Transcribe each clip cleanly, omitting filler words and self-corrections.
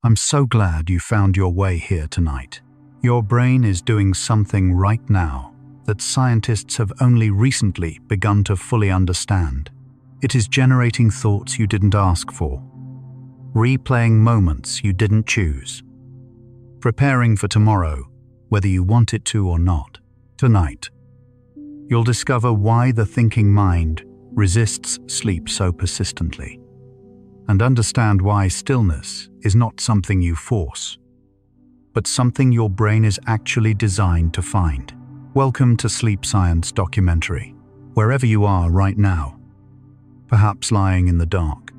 I'm so glad you found your way here tonight. Your brain is doing something right now that scientists have only recently begun to fully understand. It is generating thoughts you didn't ask for, replaying moments you didn't choose, preparing for tomorrow, whether you want it to or not. Tonight, you'll discover why the thinking mind resists sleep so persistently, and understand why stillness is not something you force, but something your brain is actually designed to find. Welcome to Sleep Science Documentary. Wherever you are right now, perhaps lying in the dark,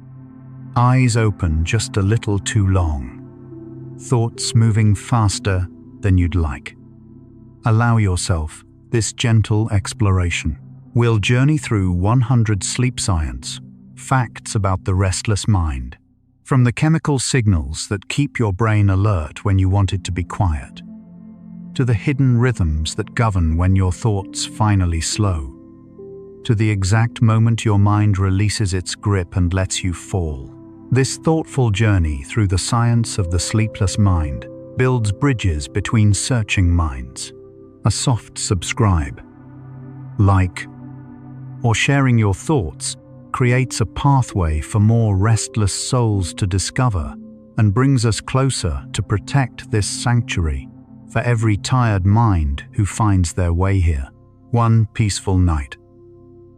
eyes open just a little too long, thoughts moving faster than you'd like. Allow yourself this gentle exploration. We'll journey through 100 sleep science facts about the restless mind, from the chemical signals that keep your brain alert when you want it to be quiet, to the hidden rhythms that govern when your thoughts finally slow, to the exact moment your mind releases its grip and lets you fall. This thoughtful journey through the science of the sleepless mind builds bridges between searching minds. A soft subscribe, like, or sharing your thoughts creates a pathway for more restless souls to discover and brings us closer to protect this sanctuary for every tired mind who finds their way here. One peaceful night,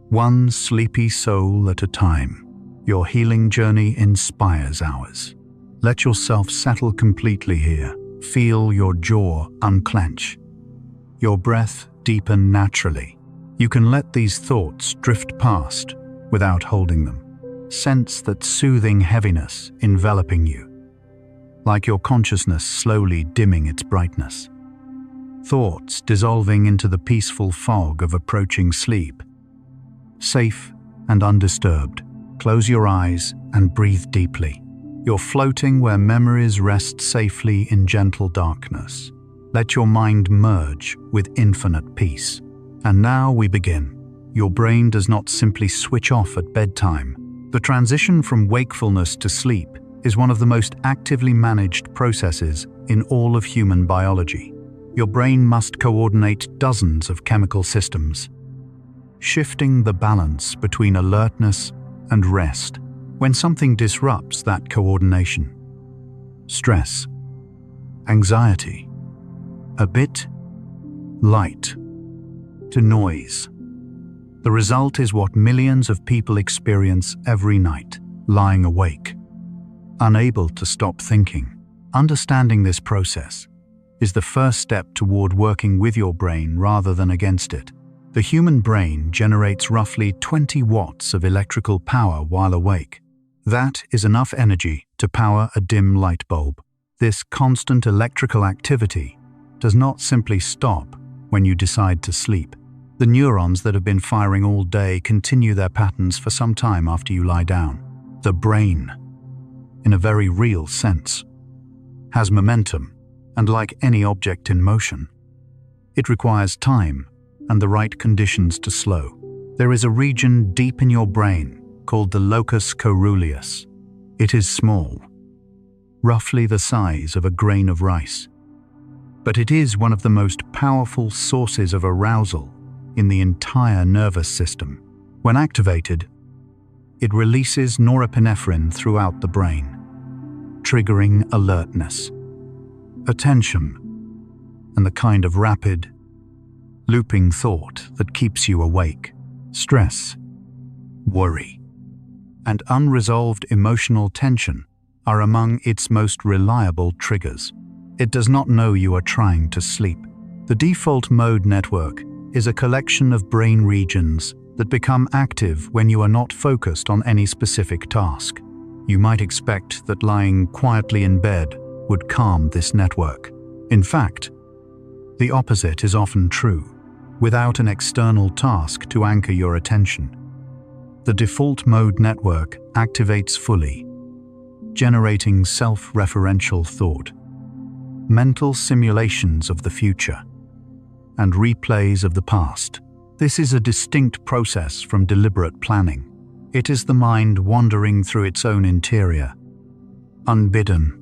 one sleepy soul at a time. Your healing journey inspires ours. Let yourself settle completely here. Feel your jaw unclench, your breath deepen naturally. You can let these thoughts drift past without holding them. Sense that soothing heaviness enveloping you, like your consciousness slowly dimming its brightness. Thoughts dissolving into the peaceful fog of approaching sleep. Safe and undisturbed, close your eyes and breathe deeply. You're floating where memories rest safely in gentle darkness. Let your mind merge with infinite peace. And now we begin. Your brain does not simply switch off at bedtime. The transition from wakefulness to sleep is one of the most actively managed processes in all of human biology. Your brain must coordinate dozens of chemical systems, shifting the balance between alertness and rest when something disrupts that coordination. Stress, anxiety, a bit light to noise. The result is what millions of people experience every night, lying awake, unable to stop thinking. Understanding this process is the first step toward working with your brain rather than against it. The human brain generates roughly 20 watts of electrical power while awake. That is enough energy to power a dim light bulb. This constant electrical activity does not simply stop when you decide to sleep. The neurons that have been firing all day continue their patterns for some time after you lie down. The brain, in a very real sense, has momentum, and like any object in motion, it requires time and the right conditions to slow. There is a region deep in your brain called the locus coeruleus. It is small, roughly the size of a grain of rice, but it is one of the most powerful sources of arousal in the entire nervous system. When activated, it releases norepinephrine throughout the brain, triggering alertness, attention, and the kind of rapid, looping thought that keeps you awake. Stress, worry, and unresolved emotional tension are among its most reliable triggers. It does not know you are trying to sleep. The default mode network is a collection of brain regions that become active when you are not focused on any specific task. You might expect that lying quietly in bed would calm this network. In fact, the opposite is often true. Without an external task to anchor your attention, the default mode network activates fully, generating self-referential thought, mental simulations of the future, and replays of the past. This is a distinct process from deliberate planning. It is the mind wandering through its own interior, unbidden,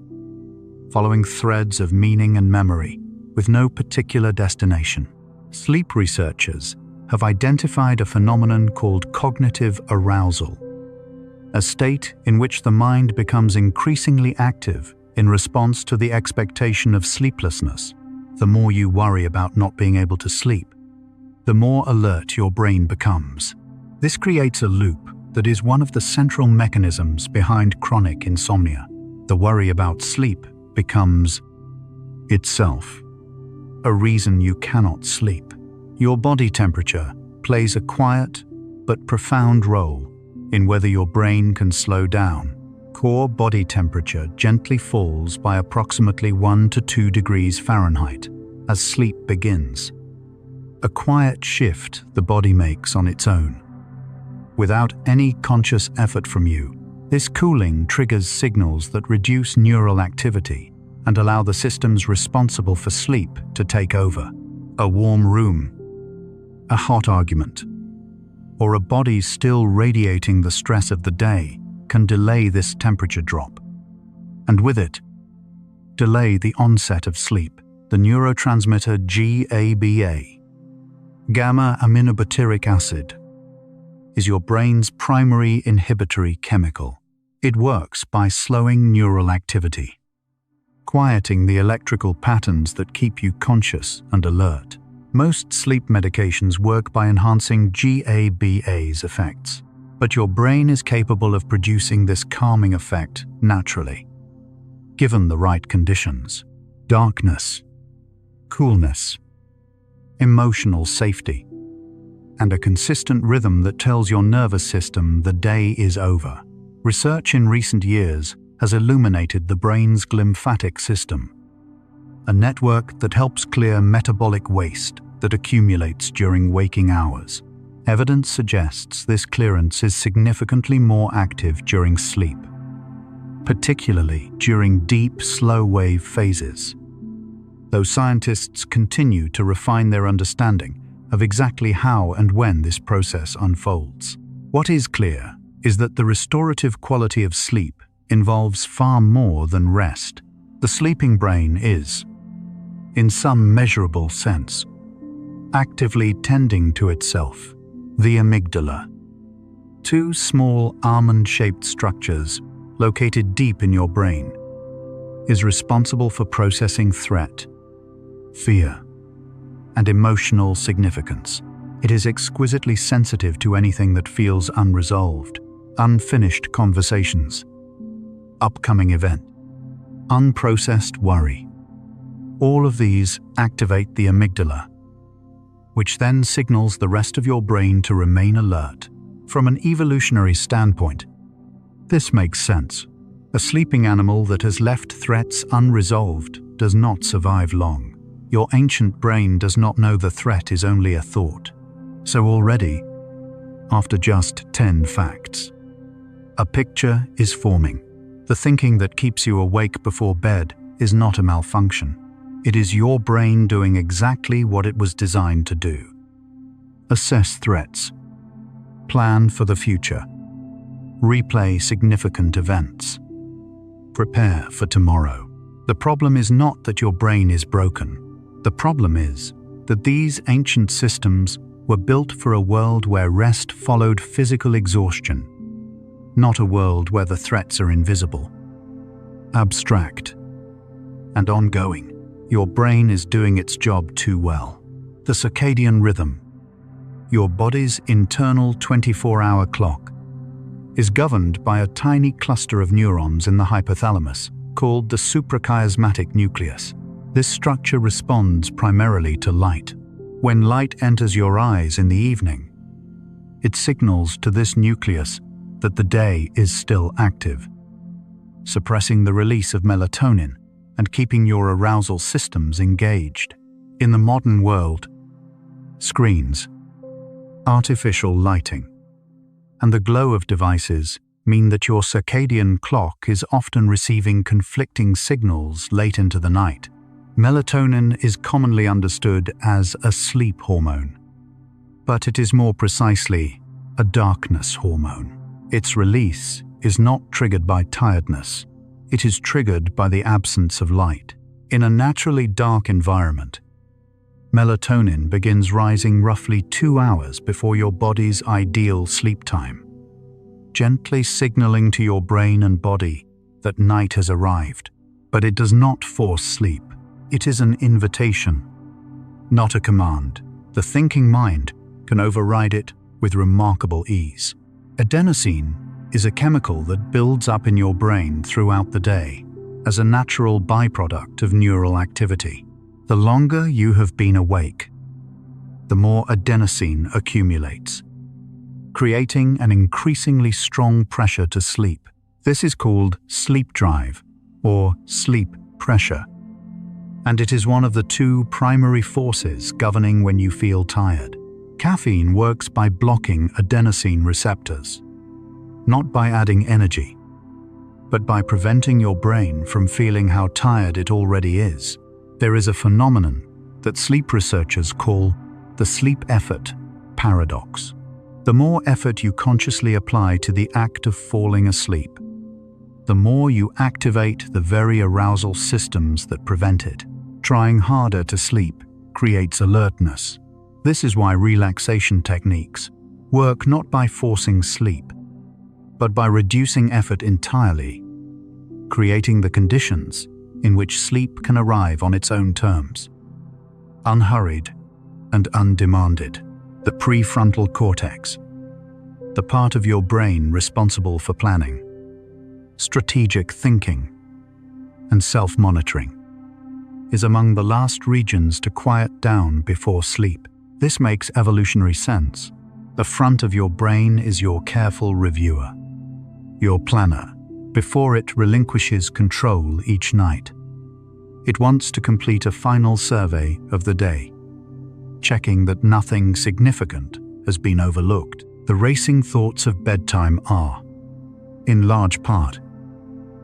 following threads of meaning and memory with no particular destination. Sleep researchers have identified a phenomenon called cognitive arousal, a state in which the mind becomes increasingly active in response to the expectation of sleeplessness. The more you worry about not being able to sleep, the more alert your brain becomes. This creates a loop that is one of the central mechanisms behind chronic insomnia. The worry about sleep becomes itself a reason you cannot sleep. Your body temperature plays a quiet but profound role in whether your brain can slow down. Core body temperature gently falls by approximately 1 to 2 degrees Fahrenheit as sleep begins. A quiet shift the body makes on its own. Without any conscious effort from you, this cooling triggers signals that reduce neural activity and allow the systems responsible for sleep to take over. A warm room, a hot argument, or a body still radiating the stress of the day can delay this temperature drop. And with it, delay the onset of sleep. The neurotransmitter GABA, gamma-aminobutyric acid, is your brain's primary inhibitory chemical. It works by slowing neural activity, quieting the electrical patterns that keep you conscious and alert. Most sleep medications work by enhancing GABA's effects, but your brain is capable of producing this calming effect naturally, given the right conditions. Darkness, coolness, emotional safety, and a consistent rhythm that tells your nervous system the day is over. Research in recent years has illuminated the brain's glymphatic system, a network that helps clear metabolic waste that accumulates during waking hours. Evidence suggests this clearance is significantly more active during sleep, particularly during deep, slow-wave phases. Though scientists continue to refine their understanding of exactly how and when this process unfolds. What is clear is that the restorative quality of sleep involves far more than rest. The sleeping brain is, in some measurable sense, actively tending to itself. The amygdala, two small almond-shaped structures located deep in your brain, is responsible for processing threat, fear, and emotional significance. It is exquisitely sensitive to anything that feels unresolved, unfinished conversations, upcoming event, unprocessed worry. All of these activate the amygdala, which then signals the rest of your brain to remain alert. From an evolutionary standpoint, this makes sense. A sleeping animal that has left threats unresolved does not survive long. Your ancient brain does not know the threat is only a thought. So already, after just 10 facts, a picture is forming. The thinking that keeps you awake before bed is not a malfunction. It is your brain doing exactly what it was designed to do. Assess threats, plan for the future, replay significant events, prepare for tomorrow. The problem is not that your brain is broken. The problem is that these ancient systems were built for a world where rest followed physical exhaustion, not a world where the threats are invisible, abstract, and ongoing. Your brain is doing its job too well. The circadian rhythm, your body's internal 24-hour clock, is governed by a tiny cluster of neurons in the hypothalamus called the suprachiasmatic nucleus. This structure responds primarily to light. When light enters your eyes in the evening, it signals to this nucleus that the day is still active, suppressing the release of melatonin and keeping your arousal systems engaged. In the modern world, screens, artificial lighting, and the glow of devices mean that your circadian clock is often receiving conflicting signals late into the night. Melatonin is commonly understood as a sleep hormone, but it is more precisely a darkness hormone. Its release is not triggered by tiredness. It is triggered by the absence of light. In a naturally dark environment, melatonin begins rising roughly 2 hours before your body's ideal sleep time, gently signaling to your brain and body that night has arrived. But it does not force sleep. It is an invitation, not a command. The thinking mind can override it with remarkable ease. Adenosine is a chemical that builds up in your brain throughout the day as a natural byproduct of neural activity. The longer you have been awake, the more adenosine accumulates, creating an increasingly strong pressure to sleep. This is called sleep drive or sleep pressure, and it is one of the two primary forces governing when you feel tired. Caffeine works by blocking adenosine receptors, not by adding energy, but by preventing your brain from feeling how tired it already is. There is a phenomenon that sleep researchers call the sleep effort paradox. The more effort you consciously apply to the act of falling asleep, the more you activate the very arousal systems that prevent it. Trying harder to sleep creates alertness. This is why relaxation techniques work not by forcing sleep, but by reducing effort entirely, creating the conditions in which sleep can arrive on its own terms. Unhurried and undemanded. The prefrontal cortex, the part of your brain responsible for planning, strategic thinking, and self-monitoring, is among the last regions to quiet down before sleep. This makes evolutionary sense. The front of your brain is your careful reviewer, your planner, before it relinquishes control each night. It wants to complete a final survey of the day, checking that nothing significant has been overlooked. The racing thoughts of bedtime are, in large part,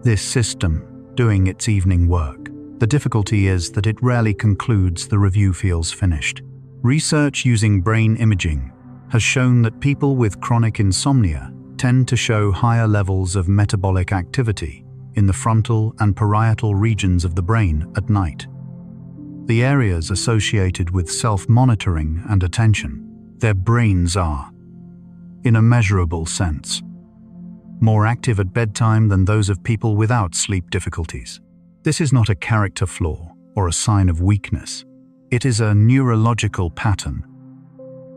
this system doing its evening work. The difficulty is that it rarely concludes the review feels finished. Research using brain imaging has shown that people with chronic insomnia tend to show higher levels of metabolic activity in the frontal and parietal regions of the brain at night, the areas associated with self-monitoring and attention. Their brains are, in a measurable sense, more active at bedtime than those of people without sleep difficulties. This is not a character flaw or a sign of weakness. It is a neurological pattern,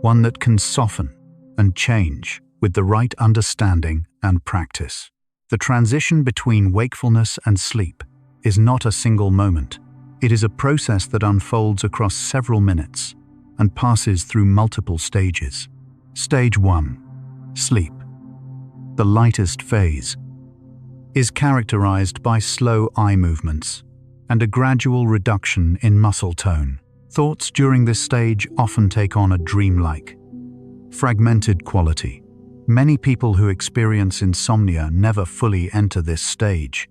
one that can soften and change with the right understanding and practice. The transition between wakefulness and sleep is not a single moment. It is a process that unfolds across several minutes and passes through multiple stages. Stage 1. Sleep, the lightest phase, is characterized by slow eye movements and a gradual reduction in muscle tone. Thoughts during this stage often take on a dreamlike, fragmented quality. Many people who experience insomnia never fully enter this stage,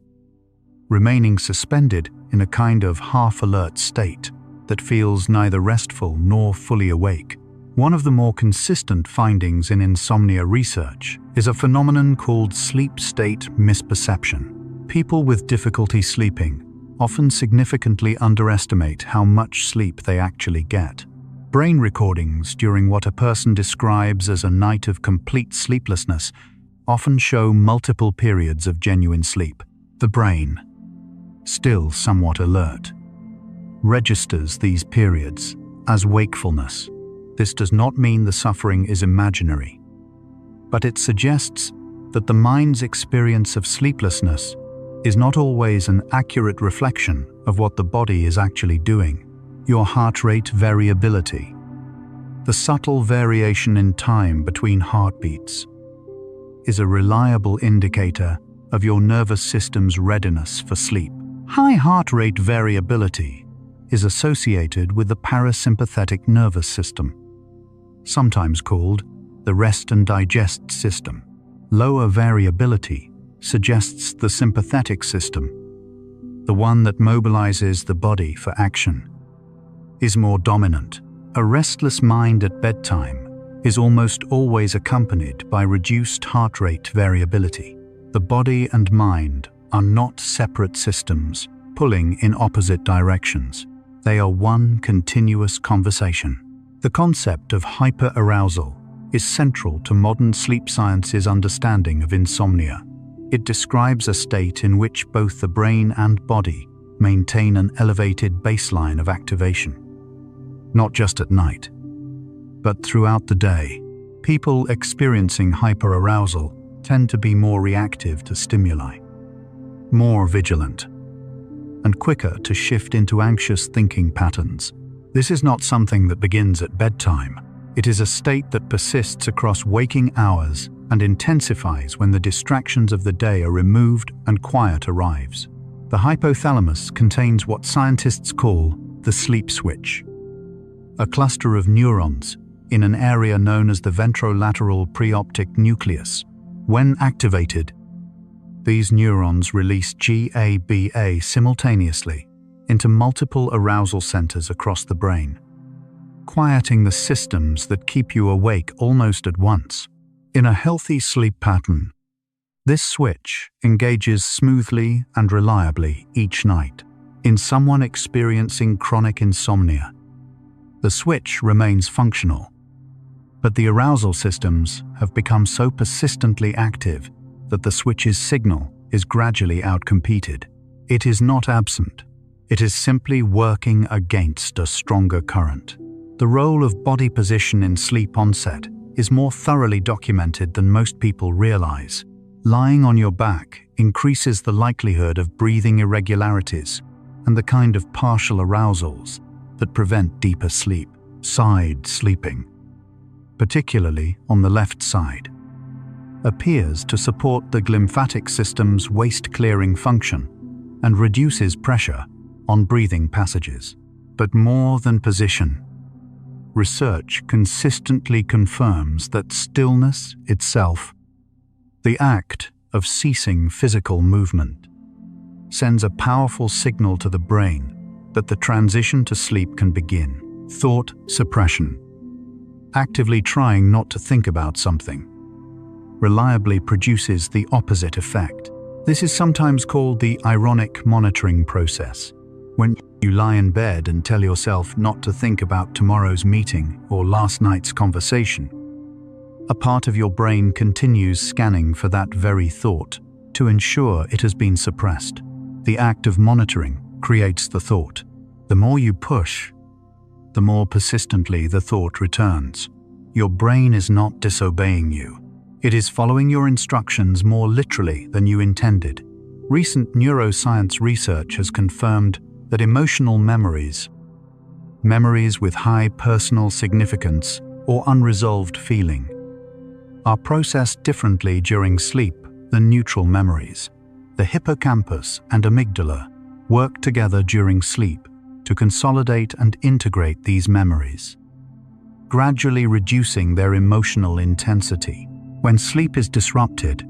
remaining suspended in a kind of half-alert state that feels neither restful nor fully awake. One of the more consistent findings in insomnia research is a phenomenon called sleep state misperception. People with difficulty sleeping often significantly underestimate how much sleep they actually get. Brain recordings during what a person describes as a night of complete sleeplessness often show multiple periods of genuine sleep. The brain, still somewhat alert, registers these periods as wakefulness. This does not mean the suffering is imaginary, but it suggests that the mind's experience of sleeplessness is not always an accurate reflection of what the body is actually doing. Your heart rate variability, the subtle variation in time between heartbeats, is a reliable indicator of your nervous system's readiness for sleep. High heart rate variability is associated with the parasympathetic nervous system, sometimes called the rest and digest system. Lower variability suggests the sympathetic system, the one that mobilizes the body for action, is more dominant. A restless mind at bedtime is almost always accompanied by reduced heart rate variability. The body and mind are not separate systems pulling in opposite directions. They are one continuous conversation. The concept of hyperarousal is central to modern sleep science's understanding of insomnia. It describes a state in which both the brain and body maintain an elevated baseline of activation. Not just at night, but throughout the day. People experiencing hyperarousal tend to be more reactive to stimuli, more vigilant, and quicker to shift into anxious thinking patterns. This is not something that begins at bedtime. It is a state that persists across waking hours and intensifies when the distractions of the day are removed and quiet arrives. The hypothalamus contains what scientists call the sleep switch, a cluster of neurons in an area known as the ventrolateral preoptic nucleus. When activated, these neurons release GABA simultaneously into multiple arousal centers across the brain, quieting the systems that keep you awake almost at once. In a healthy sleep pattern, this switch engages smoothly and reliably each night. In someone experiencing chronic insomnia, the switch remains functional, but the arousal systems have become so persistently active that the switch's signal is gradually outcompeted. It is not absent. It is simply working against a stronger current. The role of body position in sleep onset is more thoroughly documented than most people realize. Lying on your back increases the likelihood of breathing irregularities and the kind of partial arousals that prevent deeper sleep. Side sleeping, particularly on the left side, appears to support the glymphatic system's waste-clearing function and reduces pressure on breathing passages. But more than position, research consistently confirms that stillness itself, the act of ceasing physical movement, sends a powerful signal to the brain that the transition to sleep can begin. Thought suppression, actively trying not to think about something, reliably produces the opposite effect. This is sometimes called the ironic monitoring process. When you lie in bed and tell yourself not to think about tomorrow's meeting or last night's conversation, a part of your brain continues scanning for that very thought to ensure it has been suppressed. The act of monitoring creates the thought. The more you push, the more persistently the thought returns. Your brain is not disobeying you. It is following your instructions more literally than you intended. Recent neuroscience research has confirmed that emotional memories with high personal significance or unresolved feeling, are processed differently during sleep than neutral memories. The hippocampus and amygdala work together during sleep to consolidate and integrate these memories, gradually reducing their emotional intensity. When sleep is disrupted,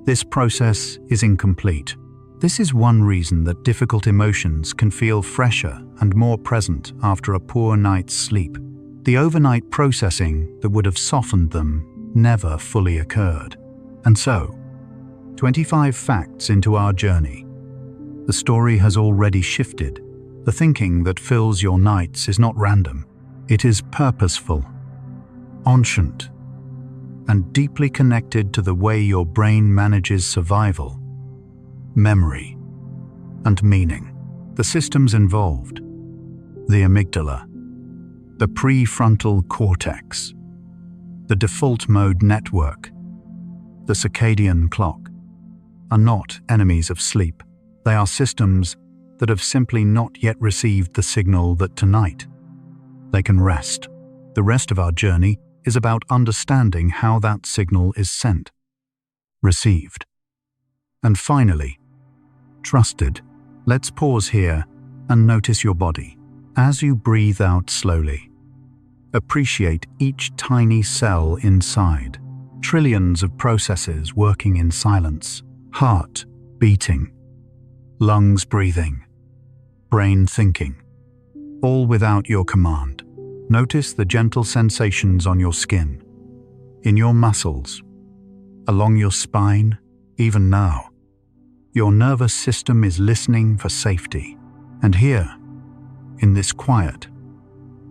this process is incomplete. This is one reason that difficult emotions can feel fresher and more present after a poor night's sleep. The overnight processing that would have softened them never fully occurred. And so, 25 facts into our journey, the story has already shifted. The thinking that fills your nights is not random. It is purposeful, conscient, and deeply connected to the way your brain manages survival, memory, and meaning. The systems involved: the amygdala, the prefrontal cortex, the default mode network, the circadian clock, are not enemies of sleep. They are systems that have simply not yet received the signal that tonight they can rest. The rest of our journey is about understanding how that signal is sent, received, and finally, trusted. Let's pause here and notice your body. As you breathe out slowly, appreciate each tiny cell inside. Trillions of processes working in silence. Heart beating, lungs breathing, brain thinking, all without your command. Notice the gentle sensations on your skin, in your muscles, along your spine, even now. Your nervous system is listening for safety. And here, in this quiet,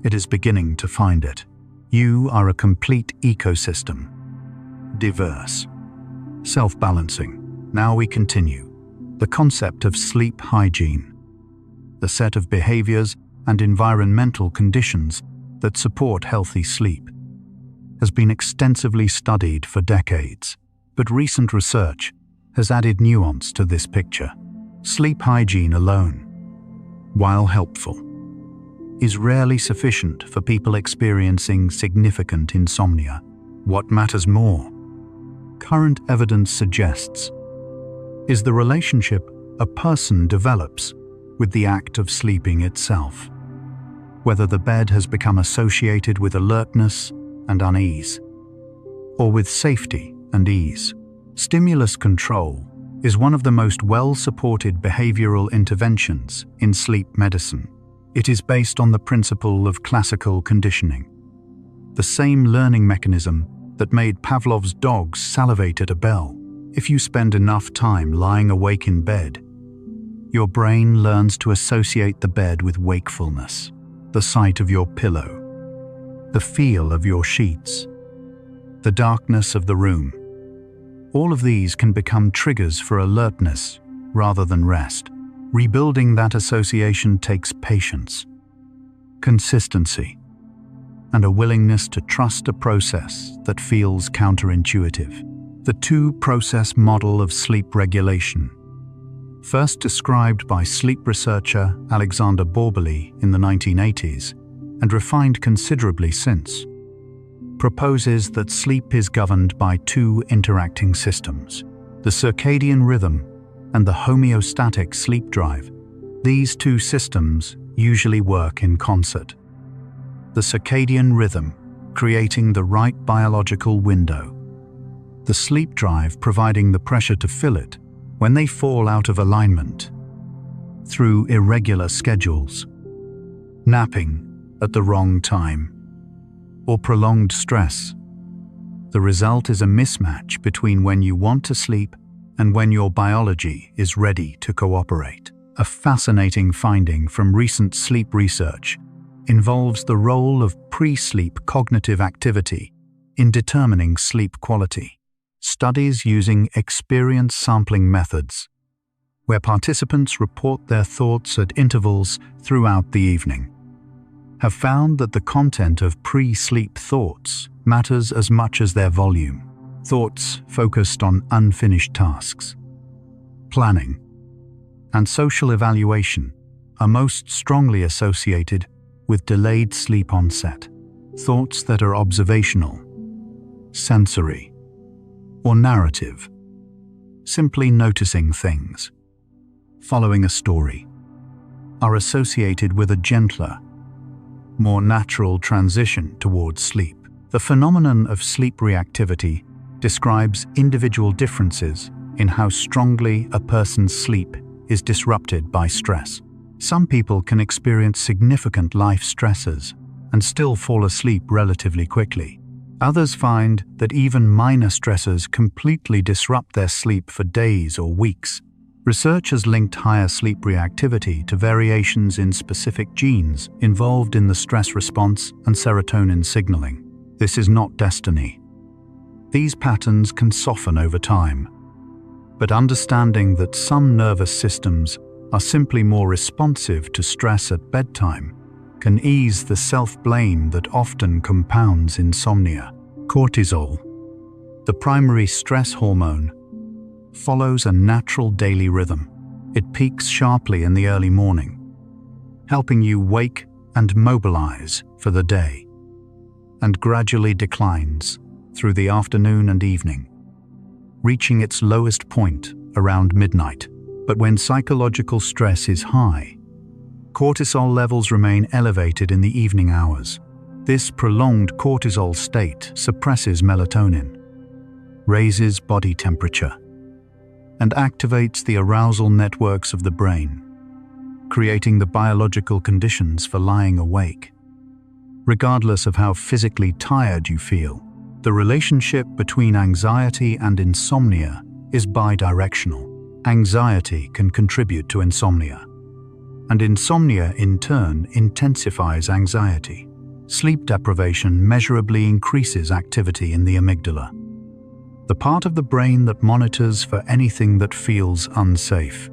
it is beginning to find it. You are a complete ecosystem. Diverse. Self-balancing. Now we continue. The concept of sleep hygiene. The set of behaviors and environmental conditions that support healthy sleep has been extensively studied for decades, but recent research has added nuance to this picture. Sleep hygiene alone, while helpful, is rarely sufficient for people experiencing significant insomnia. What matters more, current evidence suggests, is the relationship a person develops with the act of sleeping itself. Whether the bed has become associated with alertness and unease, or with safety and ease. Stimulus control is one of the most well-supported behavioral interventions in sleep medicine. It is based on the principle of classical conditioning, the same learning mechanism that made Pavlov's dogs salivate at a bell. If you spend enough time lying awake in bed, your brain learns to associate the bed with wakefulness, the sight of your pillow, the feel of your sheets, the darkness of the room. All of these can become triggers for alertness rather than rest. Rebuilding that association takes patience, consistency, and a willingness to trust a process that feels counterintuitive. The two-process model of sleep regulation, first described by sleep researcher Alexander Borbely in the 1980s and refined considerably since, proposes that sleep is governed by two interacting systems, the circadian rhythm and the homeostatic sleep drive. These two systems usually work in concert. The circadian rhythm, creating the right biological window. The sleep drive providing the pressure to fill it when they fall out of alignment through irregular schedules, napping at the wrong time, or prolonged stress. The result is a mismatch between when you want to sleep and when your biology is ready to cooperate. A fascinating finding from recent sleep research involves the role of pre-sleep cognitive activity in determining sleep quality. Studies using experience sampling methods, where participants report their thoughts at intervals throughout the evening, have found that the content of pre-sleep thoughts matters as much as their volume. Thoughts focused on unfinished tasks, planning, and social evaluation are most strongly associated with delayed sleep onset. Thoughts that are observational, sensory, or narrative, simply noticing things, following a story, are associated with a gentler, more natural transition towards sleep. The phenomenon of sleep reactivity describes individual differences in how strongly a person's sleep is disrupted by stress. Some people can experience significant life stresses and still fall asleep relatively quickly. Others find that even minor stressors completely disrupt their sleep for days or weeks. Research has linked higher sleep reactivity to variations in specific genes involved in the stress response and serotonin signaling. This is not destiny. These patterns can soften over time, but understanding that some nervous systems are simply more responsive to stress at bedtime can ease the self-blame that often compounds insomnia. Cortisol, the primary stress hormone, follows a natural daily rhythm. It peaks sharply in the early morning, helping you wake and mobilize for the day, and gradually declines through the afternoon and evening, reaching its lowest point around midnight. But when psychological stress is high, cortisol levels remain elevated in the evening hours. This prolonged cortisol state suppresses melatonin, raises body temperature, and activates the arousal networks of the brain, creating the biological conditions for lying awake. Regardless of how physically tired you feel, the relationship between anxiety and insomnia is bidirectional. Anxiety can contribute to insomnia, and insomnia in turn intensifies anxiety. Sleep deprivation measurably increases activity in the amygdala, the part of the brain that monitors for anything that feels unsafe,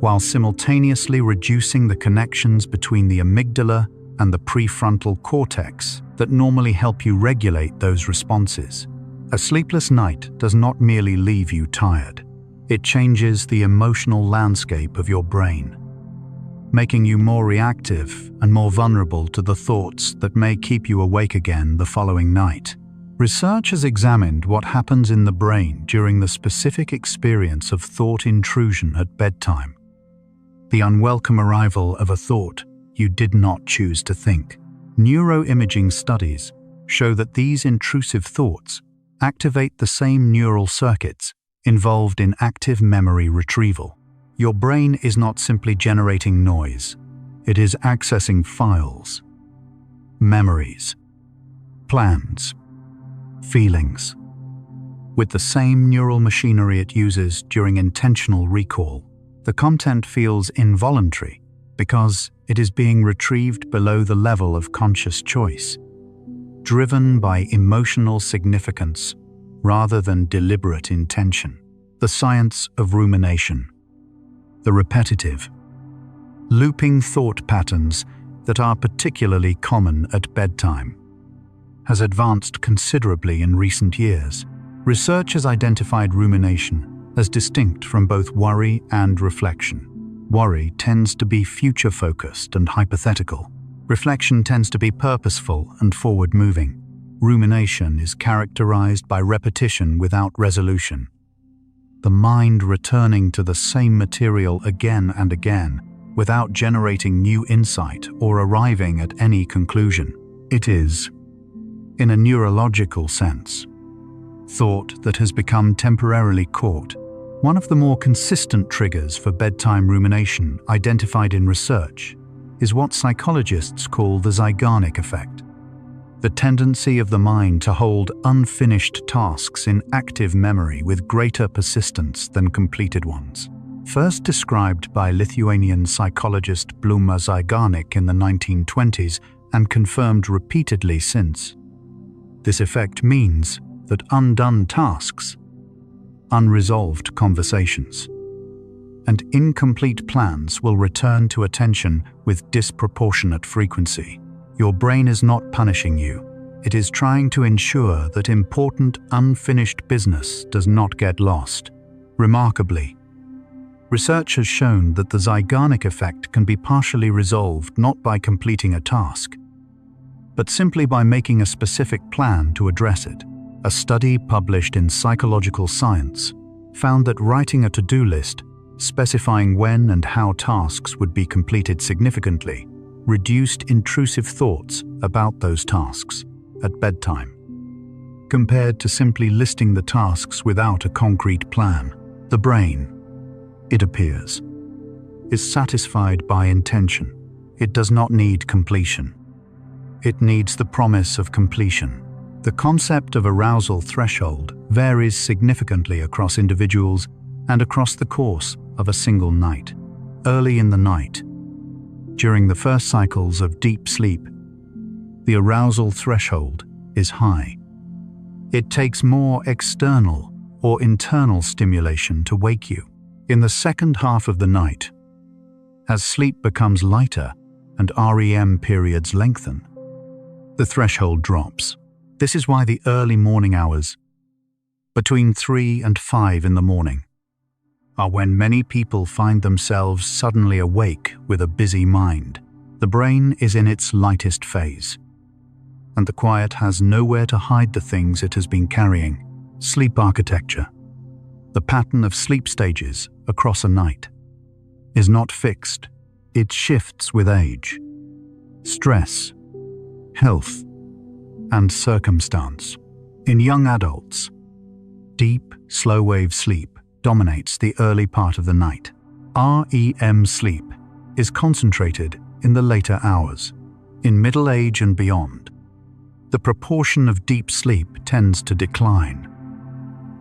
while simultaneously reducing the connections between the amygdala and the prefrontal cortex that normally help you regulate those responses. A sleepless night does not merely leave you tired. It changes the emotional landscape of your brain, making you more reactive and more vulnerable to the thoughts that may keep you awake again the following night. Research has examined what happens in the brain during the specific experience of thought intrusion at bedtime, the unwelcome arrival of a thought you did not choose to think. Neuroimaging studies show that these intrusive thoughts activate the same neural circuits involved in active memory retrieval. Your brain is not simply generating noise, it is accessing files, memories, plans, feelings, with the same neural machinery it uses during intentional recall. The content feels involuntary because it is being retrieved below the level of conscious choice, driven by emotional significance rather than deliberate intention. The science of rumination. The repetitive, looping thought patterns that are particularly common at bedtime has advanced considerably in recent years. Research has identified rumination as distinct from both worry and reflection. Worry tends to be future-focused and hypothetical. Reflection tends to be purposeful and forward-moving. Rumination is characterized by repetition without resolution, the mind returning to the same material again and again without generating new insight or arriving at any conclusion. It is, in a neurological sense, thought that has become temporarily caught. One of the more consistent triggers for bedtime rumination identified in research is what psychologists call the Zeigarnik effect, the tendency of the mind to hold unfinished tasks in active memory with greater persistence than completed ones. First described by Lithuanian psychologist Bluma Zeigarnik in the 1920s and confirmed repeatedly since. This effect means that undone tasks, unresolved conversations, and incomplete plans will return to attention with disproportionate frequency. Your brain is not punishing you. It is trying to ensure that important, unfinished business does not get lost. Remarkably, research has shown that the Zeigarnik effect can be partially resolved not by completing a task, but simply by making a specific plan to address it. A study published in Physiological science found that writing a to-do list, specifying when and how tasks would be completed significantly, reduced intrusive thoughts about those tasks at bedtime. Compared to simply listing the tasks without a concrete plan, the brain, it appears, is satisfied by intention. It does not need completion. It needs the promise of completion. The concept of arousal threshold varies significantly across individuals and across the course of a single night. Early in the night, during the first cycles of deep sleep, the arousal threshold is high. It takes more external or internal stimulation to wake you. In the second half of the night, as sleep becomes lighter and REM periods lengthen, the threshold drops. This is why the early morning hours, between 3 and 5 in the morning, are when many people find themselves suddenly awake with a busy mind. The brain is in its lightest phase, and the quiet has nowhere to hide the things it has been carrying. Sleep architecture, the pattern of sleep stages across a night, is not fixed. It shifts with age, stress, health, and circumstance. In young adults, deep, slow-wave sleep dominates the early part of the night. REM sleep is concentrated in the later hours. In middle age and beyond, the proportion of deep sleep tends to decline.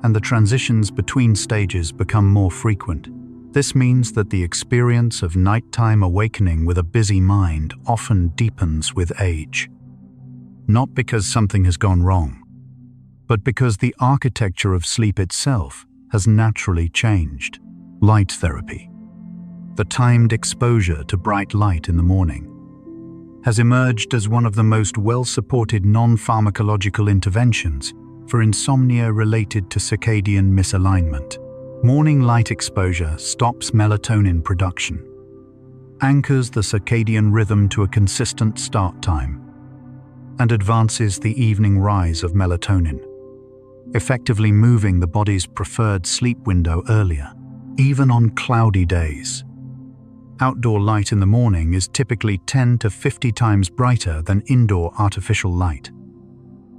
and the transitions between stages become more frequent. This means that the experience of nighttime awakening with a busy mind often deepens with age. Not because something has gone wrong, but because the architecture of sleep itself has naturally changed. Light therapy, the timed exposure to bright light in the morning, has emerged as one of the most well-supported non-pharmacological interventions for insomnia related to circadian misalignment. Morning light exposure stops melatonin production, anchors the circadian rhythm to a consistent start time, and advances the evening rise of melatonin, effectively moving the body's preferred sleep window earlier, even on cloudy days. Outdoor light in the morning is typically 10 to 50 times brighter than indoor artificial light,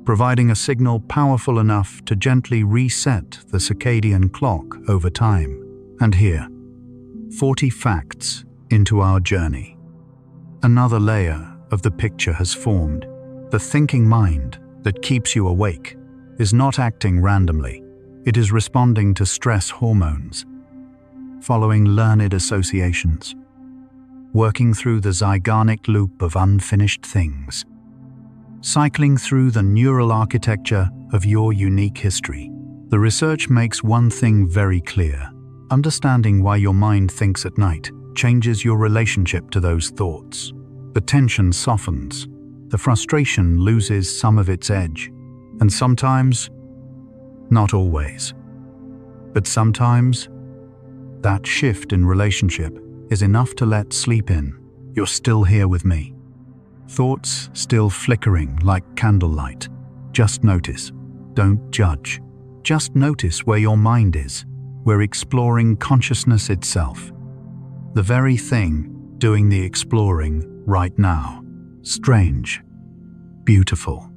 providing a signal powerful enough to gently reset the circadian clock over time. And here, 40 facts into our journey. Another layer of the picture has formed. The thinking mind that keeps you awake is not acting randomly. It is responding to stress hormones, following learned associations, working through the Zeigarnik loop of unfinished things, cycling through the neural architecture of your unique history. The research makes one thing very clear. Understanding why your mind thinks at night changes your relationship to those thoughts. The tension softens, the frustration loses some of its edge, and sometimes, not always, but sometimes, that shift in relationship is enough to let sleep in. You're still here with me. Thoughts still flickering like candlelight. Just notice. Don't judge. Just notice where your mind is. We're exploring consciousness itself. The very thing doing the exploring right now. Strange, beautiful,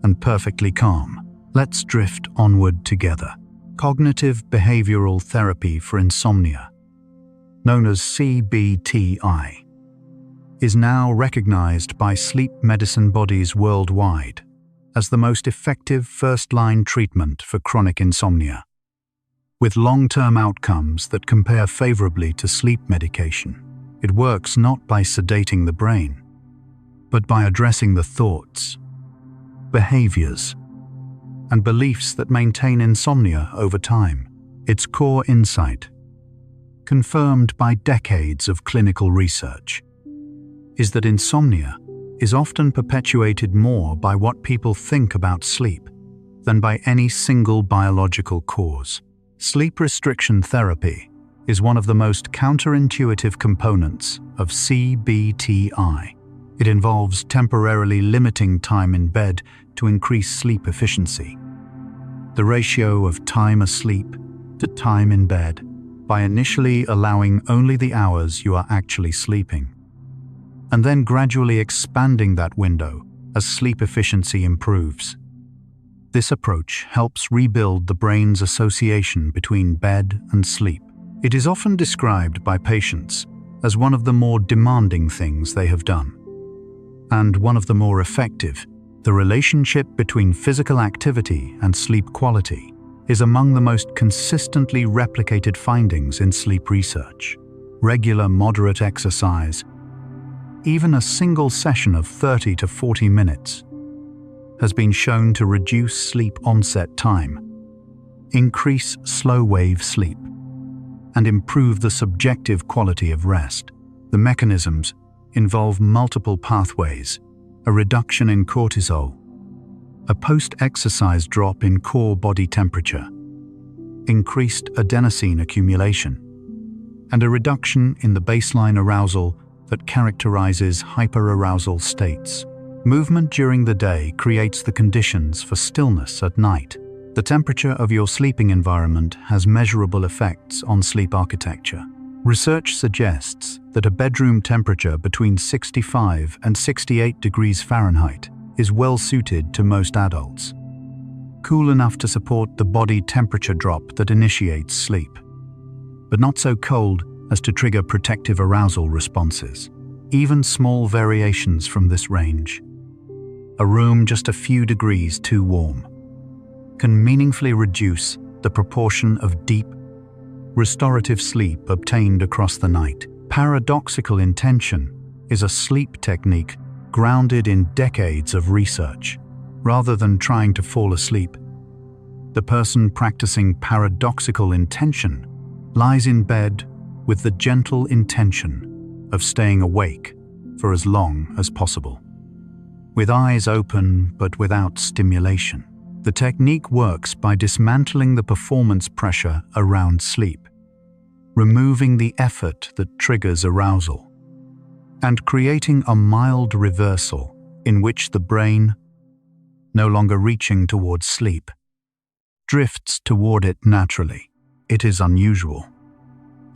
and perfectly calm. Let's drift onward together. Cognitive behavioral therapy for insomnia, known as CBTI, is now recognized by sleep medicine bodies worldwide as the most effective first-line treatment for chronic insomnia, with long-term outcomes that compare favorably to sleep medication. It works not by sedating the brain, but by addressing the thoughts, behaviors, and beliefs that maintain insomnia over time. Its core insight, confirmed by decades of clinical research, is that insomnia is often perpetuated more by what people think about sleep than by any single biological cause. Sleep restriction therapy is one of the most counterintuitive components of CBTI. It involves temporarily limiting time in bed to increase sleep efficiency. The ratio of time asleep to time in bed, by initially allowing only the hours you are actually sleeping, and then gradually expanding that window as sleep efficiency improves. This approach helps rebuild the brain's association between bed and sleep. It is often described by patients as one of the more demanding things they have done, and one of the more effective. The relationship between physical activity and sleep quality is among the most consistently replicated findings in sleep research. Regular moderate exercise, even a single session of 30 to 40 minutes, has been shown to reduce sleep onset time, increase slow-wave sleep, and improve the subjective quality of rest. The mechanisms involve multiple pathways: a reduction in cortisol, a post-exercise drop in core body temperature, increased adenosine accumulation, and a reduction in the baseline arousal that characterizes hyperarousal states. Movement during the day creates the conditions for stillness at night. The temperature of your sleeping environment has measurable effects on sleep architecture. Research suggests that a bedroom temperature between 65 and 68 degrees Fahrenheit is well suited to most adults, cool enough to support the body temperature drop that initiates sleep, but not so cold as to trigger protective arousal responses. Even small variations from this range, a room just a few degrees too warm, can meaningfully reduce the proportion of deep, restorative sleep obtained across the night. Paradoxical intention is a sleep technique grounded in decades of research. Rather than trying to fall asleep, the person practicing paradoxical intention lies in bed with the gentle intention of staying awake for as long as possible, with eyes open but without stimulation. The technique works by dismantling the performance pressure around sleep, removing the effort that triggers arousal, and creating a mild reversal in which the brain, no longer reaching towards sleep, drifts toward it naturally. It is unusual,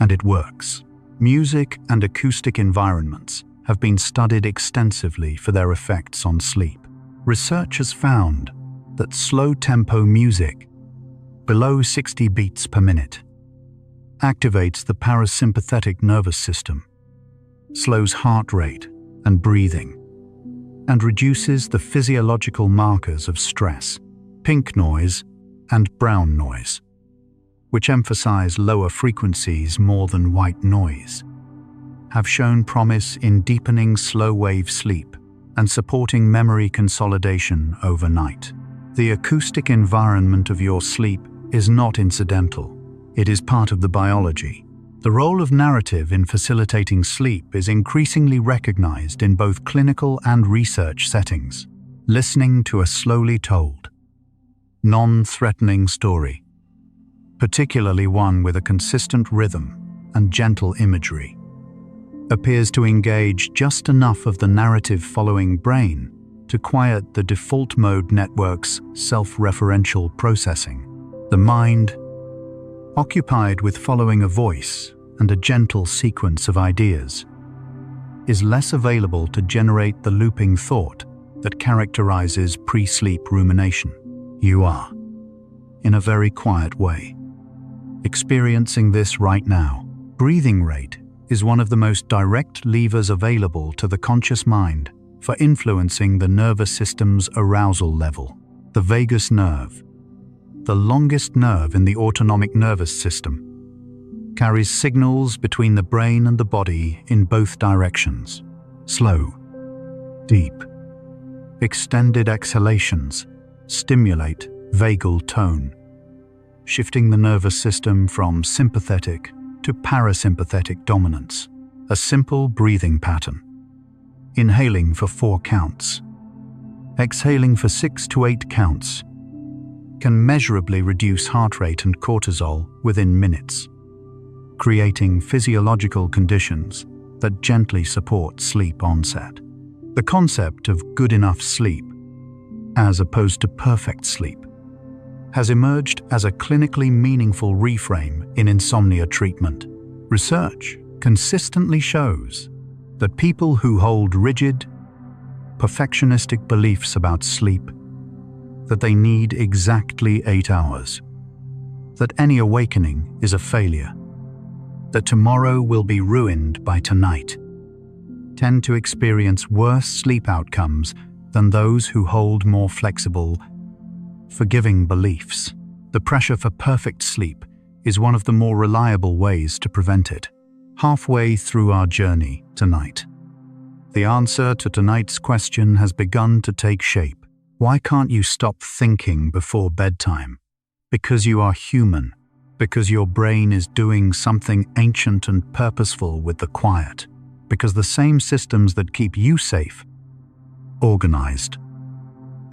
and it works. Music and acoustic environments have been studied extensively for their effects on sleep. Research has found that slow-tempo music, below 60 beats per minute, activates the parasympathetic nervous system, slows heart rate and breathing, and reduces the physiological markers of stress, pink noise and brown noise, which emphasize lower frequencies more than white noise, have shown promise in deepening slow-wave sleep and supporting memory consolidation overnight. The acoustic environment of your sleep is not incidental. It is part of the biology. The role of narrative in facilitating sleep is increasingly recognized in both clinical and research settings. Listening to a slowly told, non-threatening story, particularly one with a consistent rhythm and gentle imagery, appears to engage just enough of the narrative-following brain to quiet the default mode network's self-referential processing. The mind, occupied with following a voice and a gentle sequence of ideas, is less available to generate the looping thought that characterizes pre-sleep rumination. You are, in a very quiet way, experiencing this right now. Breathing rate is one of the most direct levers available to the conscious mind for influencing the nervous system's arousal level. The vagus nerve, the longest nerve in the autonomic nervous system, carries signals between the brain and the body in both directions. Slow, deep, extended exhalations stimulate vagal tone, shifting the nervous system from sympathetic to parasympathetic dominance. A simple breathing pattern: inhaling for 4 counts, exhaling for 6 to 8 counts, can measurably reduce heart rate and cortisol within minutes, creating physiological conditions that gently support sleep onset. The concept of good enough sleep, as opposed to perfect sleep, has emerged as a clinically meaningful reframe in insomnia treatment. Research consistently shows that people who hold rigid, perfectionistic beliefs about sleep, that they need exactly 8 hours, that any awakening is a failure, that tomorrow will be ruined by tonight, tend to experience worse sleep outcomes than those who hold more flexible, forgiving beliefs. The pressure for perfect sleep is one of the more reliable ways to prevent it. Halfway through our journey tonight, the answer to tonight's question has begun to take shape. Why can't you stop thinking before bedtime? Because you are human. Because your brain is doing something ancient and purposeful with the quiet. Because the same systems that keep you safe, organized,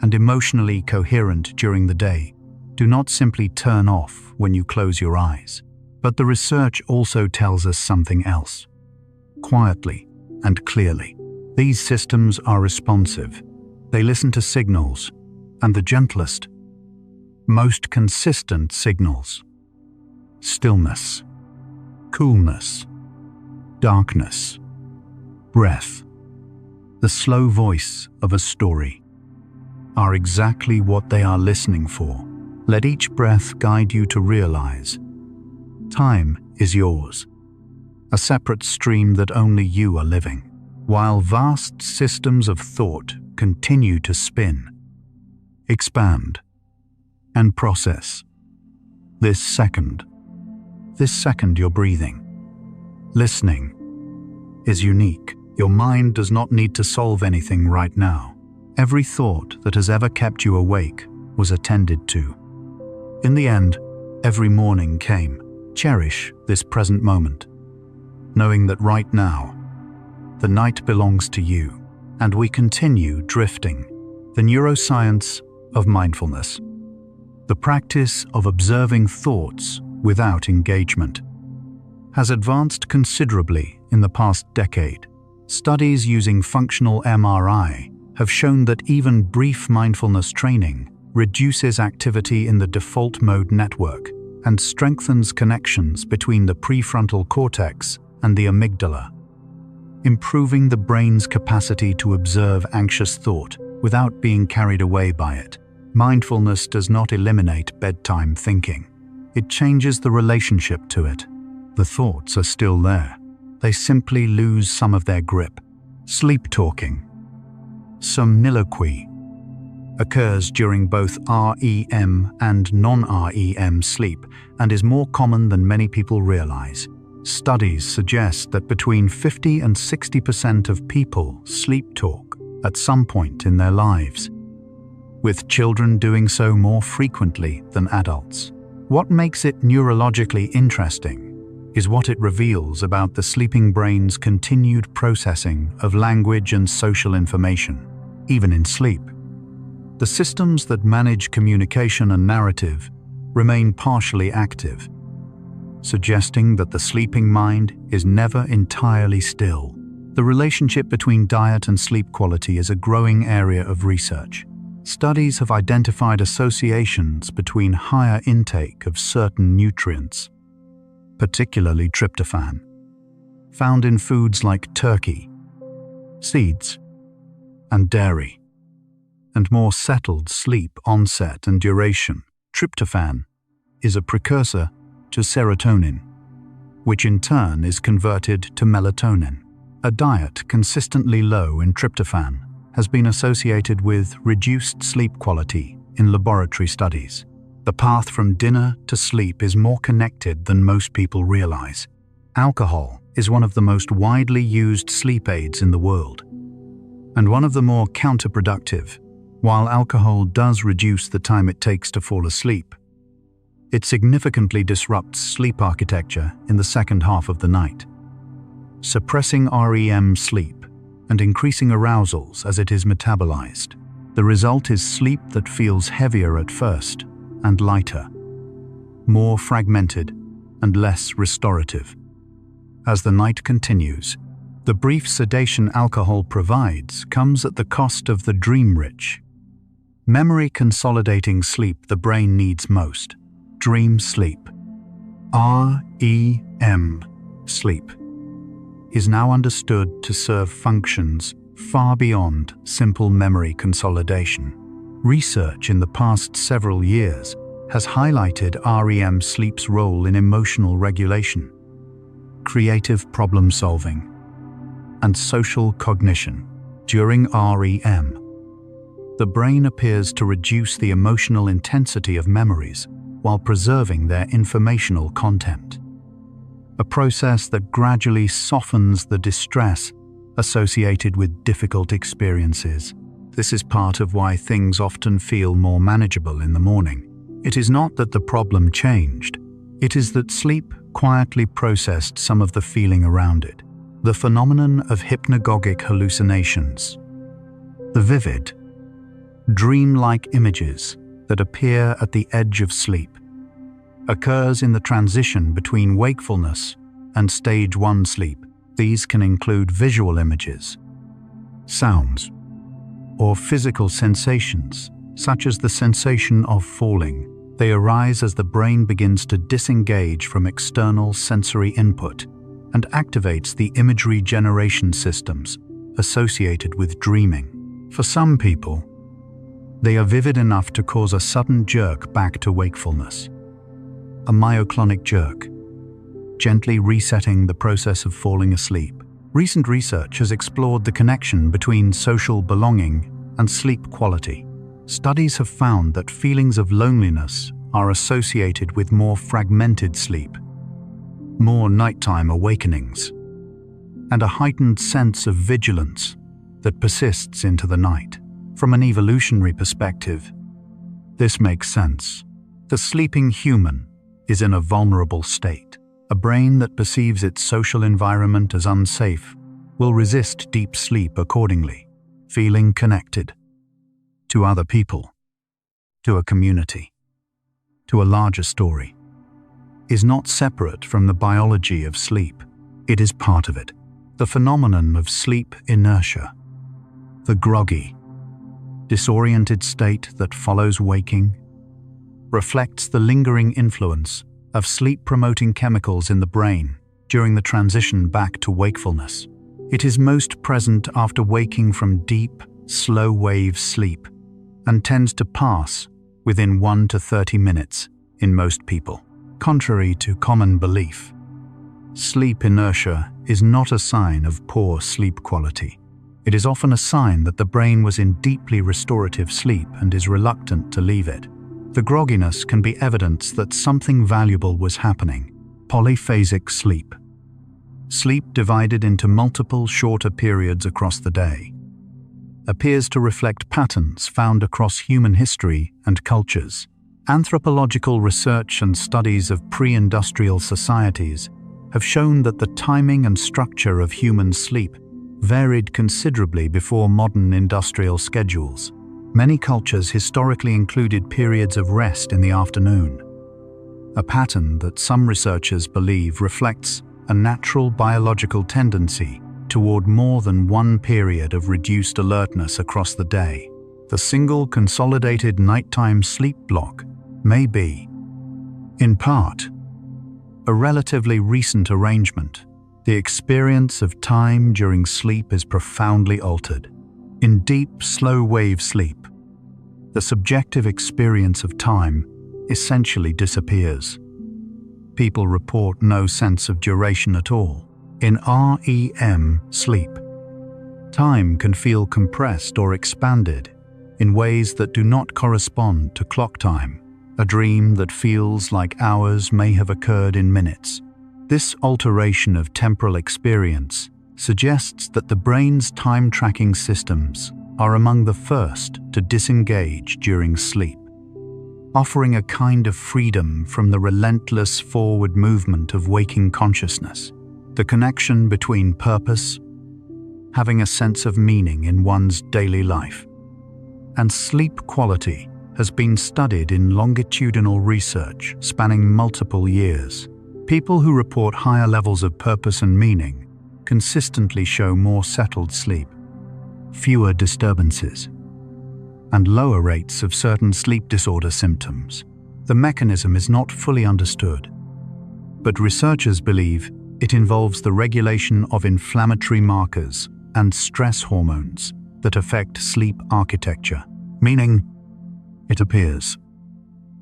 and emotionally coherent during the day do not simply turn off when you close your eyes. But the research also tells us something else. Quietly and clearly, these systems are responsive. They listen to signals, and the gentlest, most consistent signals: stillness, coolness, darkness, breath, the slow voice of a story, are exactly what they are listening for. Let each breath guide you to realize time is yours, a separate stream that only you are living. While vast systems of thought continue to spin, expand, and process, This second you're breathing, listening, is unique. Your mind does not need to solve anything right now. Every thought that has ever kept you awake was attended to. In the end, every morning came. Cherish this present moment, knowing that right now, the night belongs to you, and we continue drifting. The neuroscience of mindfulness. The practice of observing thoughts without engagement has advanced considerably in the past decade. Studies using functional MRI have shown that even brief mindfulness training reduces activity in the default mode network and strengthens connections between the prefrontal cortex and the amygdala, improving the brain's capacity to observe anxious thought without being carried away by it. Mindfulness does not eliminate bedtime thinking. It changes the relationship to it. The thoughts are still there. They simply lose some of their grip. Sleep talking. Somniloquy occurs during both REM and non-REM sleep and is more common than many people realize. Studies suggest that between 50 and 60% of people sleep talk at some point in their lives, with children doing so more frequently than adults. What makes it neurologically interesting is what it reveals about the sleeping brain's continued processing of language and social information, even in sleep. The systems that manage communication and narrative remain partially active, suggesting that the sleeping mind is never entirely still. The relationship between diet and sleep quality is a growing area of research. Studies have identified associations between higher intake of certain nutrients, particularly tryptophan, found in foods like turkey, seeds, and dairy, and more settled sleep onset and duration. Tryptophan is a precursor to serotonin, which in turn is converted to melatonin. A diet consistently low in tryptophan has been associated with reduced sleep quality in laboratory studies. The path from dinner to sleep is more connected than most people realize. Alcohol is one of the most widely used sleep aids in the world, and one of the more counterproductive. While alcohol does reduce the time it takes to fall asleep, it significantly disrupts sleep architecture in the second half of the night, suppressing REM sleep and increasing arousals as it is metabolized. The result is sleep that feels heavier at first and lighter, more fragmented and less restorative. As the night continues, the brief sedation alcohol provides comes at the cost of the dream-rich, memory-consolidating sleep the brain needs most. Dream sleep, REM sleep, is now understood to serve functions far beyond simple memory consolidation. Research in the past several years has highlighted REM sleep's role in emotional regulation, creative problem-solving, and social cognition. During REM, the brain appears to reduce the emotional intensity of memories while preserving their informational content, a process that gradually softens the distress associated with difficult experiences. This is part of why things often feel more manageable in the morning. It is not that the problem changed, it is that sleep quietly processed some of the feeling around it. The phenomenon of hypnagogic hallucinations, the vivid, dream-like images that appear at the edge of sleep, occurs in the transition between wakefulness and stage 1 sleep. These can include visual images, sounds, or physical sensations, such as the sensation of falling. They arise as the brain begins to disengage from external sensory input and activates the imagery generation systems associated with dreaming. For some people, they are vivid enough to cause a sudden jerk back to wakefulness, a myoclonic jerk, gently resetting the process of falling asleep. Recent research has explored the connection between social belonging and sleep quality. Studies have found that feelings of loneliness are associated with more fragmented sleep, more nighttime awakenings, and a heightened sense of vigilance that persists into the night. From an evolutionary perspective, this makes sense. The sleeping human is in a vulnerable state. A brain that perceives its social environment as unsafe will resist deep sleep accordingly. Feeling connected to other people, to a community, to a larger story, is not separate from the biology of sleep. It is part of it. The phenomenon of sleep inertia, the groggy, disoriented state that follows waking, reflects the lingering influence of sleep-promoting chemicals in the brain during the transition back to wakefulness. It is most present after waking from deep, slow-wave sleep and tends to pass within 1 to 30 minutes in most people. Contrary to common belief, sleep inertia is not a sign of poor sleep quality. It is often a sign that the brain was in deeply restorative sleep and is reluctant to leave it. The grogginess can be evidence that something valuable was happening. Polyphasic sleep. Sleep divided into multiple shorter periods across the day appears to reflect patterns found across human history and cultures. Anthropological research and studies of pre-industrial societies have shown that the timing and structure of human sleep varied considerably before modern industrial schedules. Many cultures historically included periods of rest in the afternoon, a pattern that some researchers believe reflects a natural biological tendency toward more than one period of reduced alertness across the day. The single consolidated nighttime sleep block may be, in part, a relatively recent arrangement. The experience of time during sleep is profoundly altered. In deep, slow-wave sleep, the subjective experience of time essentially disappears. People report no sense of duration at all. In REM sleep, time can feel compressed or expanded in ways that do not correspond to clock time. A dream that feels like hours may have occurred in minutes. This alteration of temporal experience suggests that the brain's time-tracking systems are among the first to disengage during sleep, offering a kind of freedom from the relentless forward movement of waking consciousness. The connection between purpose, having a sense of meaning in one's daily life, and sleep quality has been studied in longitudinal research spanning multiple years. People who report higher levels of purpose and meaning consistently show more settled sleep, fewer disturbances, and lower rates of certain sleep disorder symptoms. The mechanism is not fully understood, but researchers believe it involves the regulation of inflammatory markers and stress hormones that affect sleep architecture. Meaning, it appears,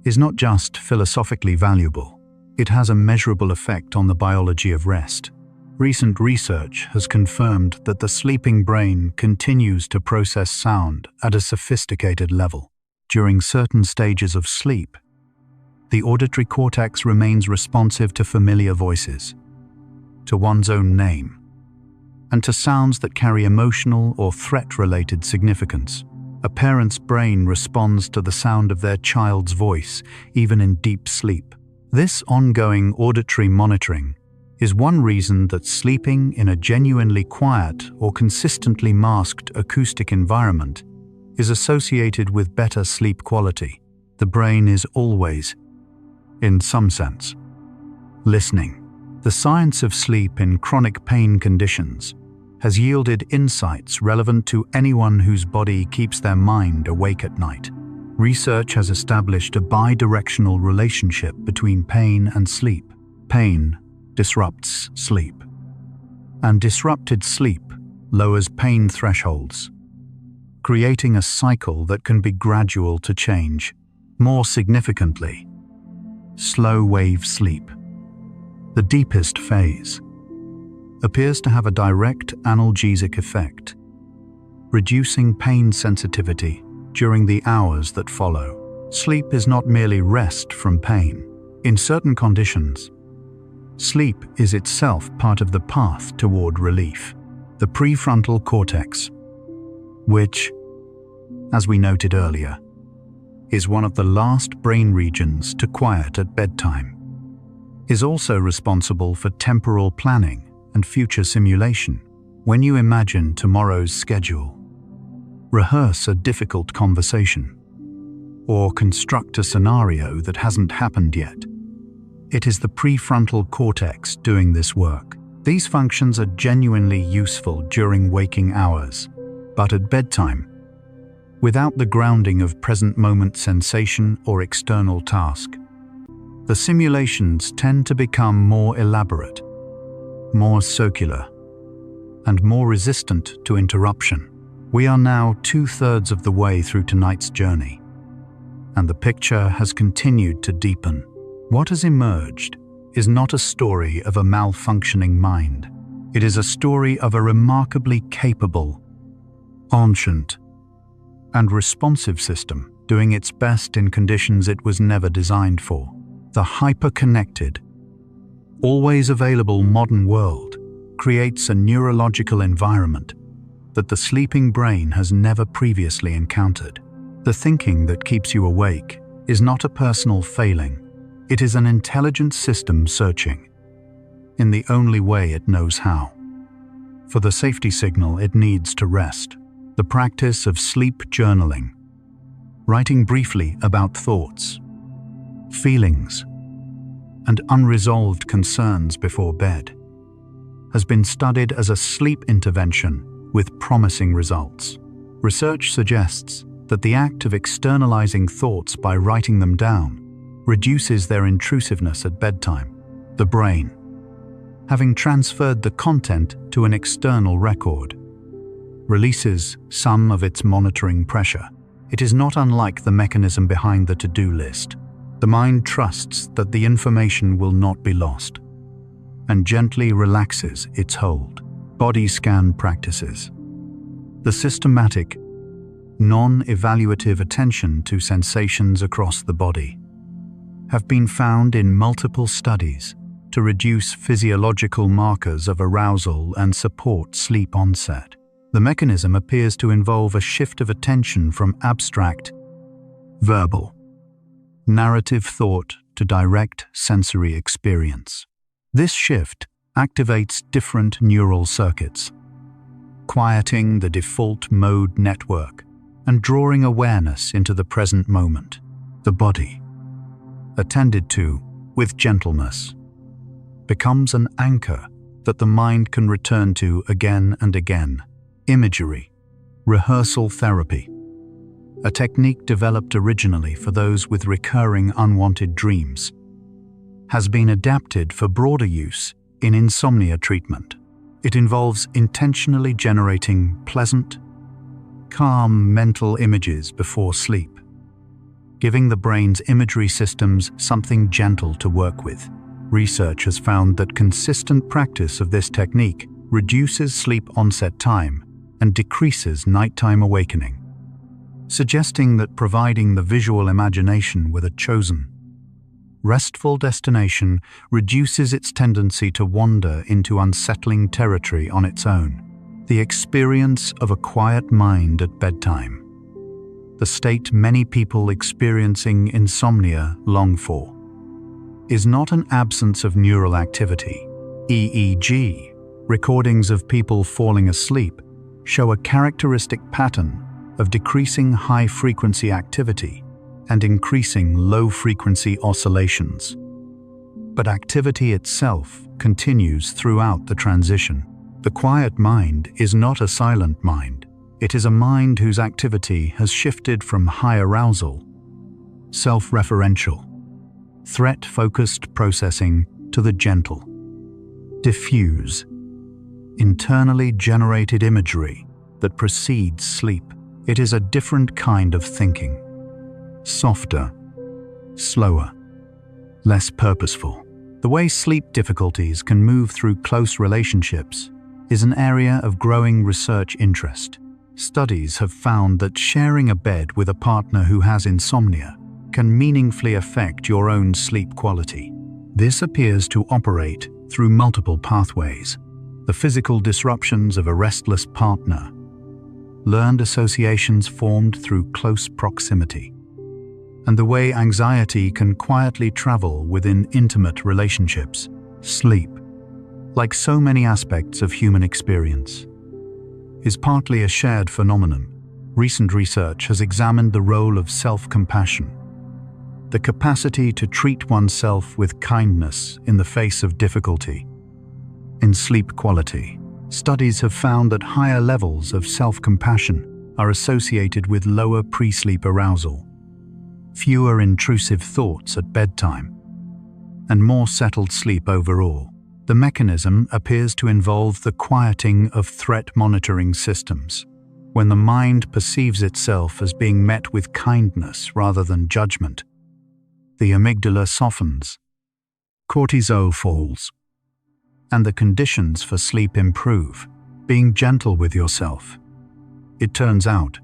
is not just philosophically valuable, it has a measurable effect on the biology of rest. Recent research has confirmed that the sleeping brain continues to process sound at a sophisticated level. During certain stages of sleep, the auditory cortex remains responsive to familiar voices, to one's own name, and to sounds that carry emotional or threat-related significance. A parent's brain responds to the sound of their child's voice, even in deep sleep. This ongoing auditory monitoring is one reason that sleeping in a genuinely quiet or consistently masked acoustic environment is associated with better sleep quality. The brain is always, in some sense, listening. The science of sleep in chronic pain conditions has yielded insights relevant to anyone whose body keeps their mind awake at night. Research has established a bi-directional relationship between pain and sleep. Pain disrupts sleep, and disrupted sleep lowers pain thresholds, creating a cycle that can be gradual to change. More significantly, slow-wave sleep, the deepest phase, appears to have a direct analgesic effect, reducing pain sensitivity during the hours that follow. Sleep is not merely rest from pain. In certain conditions, sleep is itself part of the path toward relief. The prefrontal cortex, which, as we noted earlier, is one of the last brain regions to quiet at bedtime, is also responsible for temporal planning and future simulation. When you imagine tomorrow's schedule, rehearse a difficult conversation, or construct a scenario that hasn't happened yet, it is the prefrontal cortex doing this work. These functions are genuinely useful during waking hours, but at bedtime, without the grounding of present moment sensation or external task, the simulations tend to become more elaborate, more circular, and more resistant to interruption. We are now 2/3 of the way through tonight's journey, and the picture has continued to deepen. What has emerged is not a story of a malfunctioning mind. It is a story of a remarkably capable, ancient, and responsive system doing its best in conditions it was never designed for. The hyper-connected, always available modern world creates a neurological environment that the sleeping brain has never previously encountered. The thinking that keeps you awake is not a personal failing. It is an intelligent system searching, in the only way it knows how, for the safety signal it needs to rest. The practice of sleep journaling, writing briefly about thoughts, feelings, and unresolved concerns before bed, has been studied as a sleep intervention with promising results. Research suggests that the act of externalizing thoughts by writing them down reduces their intrusiveness at bedtime. The brain, having transferred the content to an external record, releases some of its monitoring pressure. It is not unlike the mechanism behind the to-do list. The mind trusts that the information will not be lost, and gently relaxes its hold. Body scan practices. The systematic, non-evaluative attention to sensations across the body have been found in multiple studies to reduce physiological markers of arousal and support sleep onset. The mechanism appears to involve a shift of attention from abstract, verbal, narrative thought to direct sensory experience. This shift activates different neural circuits, quieting the default mode network and drawing awareness into the present moment. The body, attended to with gentleness, becomes an anchor that the mind can return to again and again. Imagery, rehearsal therapy, a technique developed originally for those with recurring unwanted dreams, has been adapted for broader use in insomnia treatment. It involves intentionally generating pleasant, calm mental images before sleep, giving the brain's imagery systems something gentle to work with. Research has found that consistent practice of this technique reduces sleep onset time and decreases nighttime awakening, suggesting that providing the visual imagination with a chosen, restful destination reduces its tendency to wander into unsettling territory on its own. The experience of a quiet mind at bedtime, the state many people experiencing insomnia long for, is not an absence of neural activity. EEG recordings of people falling asleep show a characteristic pattern of decreasing high-frequency activity and increasing low-frequency oscillations. But activity itself continues throughout the transition. The quiet mind is not a silent mind. It is a mind whose activity has shifted from high arousal, self-referential, threat-focused processing to the gentle, diffuse, internally generated imagery that precedes sleep. It is a different kind of thinking, softer, slower, less purposeful. The way sleep difficulties can move through close relationships is an area of growing research interest. Studies have found that sharing a bed with a partner who has insomnia can meaningfully affect your own sleep quality. This appears to operate through multiple pathways: the physical disruptions of a restless partner, learned associations formed through close proximity, and the way anxiety can quietly travel within intimate relationships. Sleep, like so many aspects of human experience, is partly a shared phenomenon. Recent research has examined the role of self-compassion, the capacity to treat oneself with kindness in the face of difficulty, in sleep quality. Studies have found that higher levels of self-compassion are associated with lower pre-sleep arousal, fewer intrusive thoughts at bedtime, and more settled sleep overall. The mechanism appears to involve the quieting of threat monitoring systems. When the mind perceives itself as being met with kindness rather than judgment, the amygdala softens, cortisol falls, and the conditions for sleep improve. Being gentle with yourself, it turns out,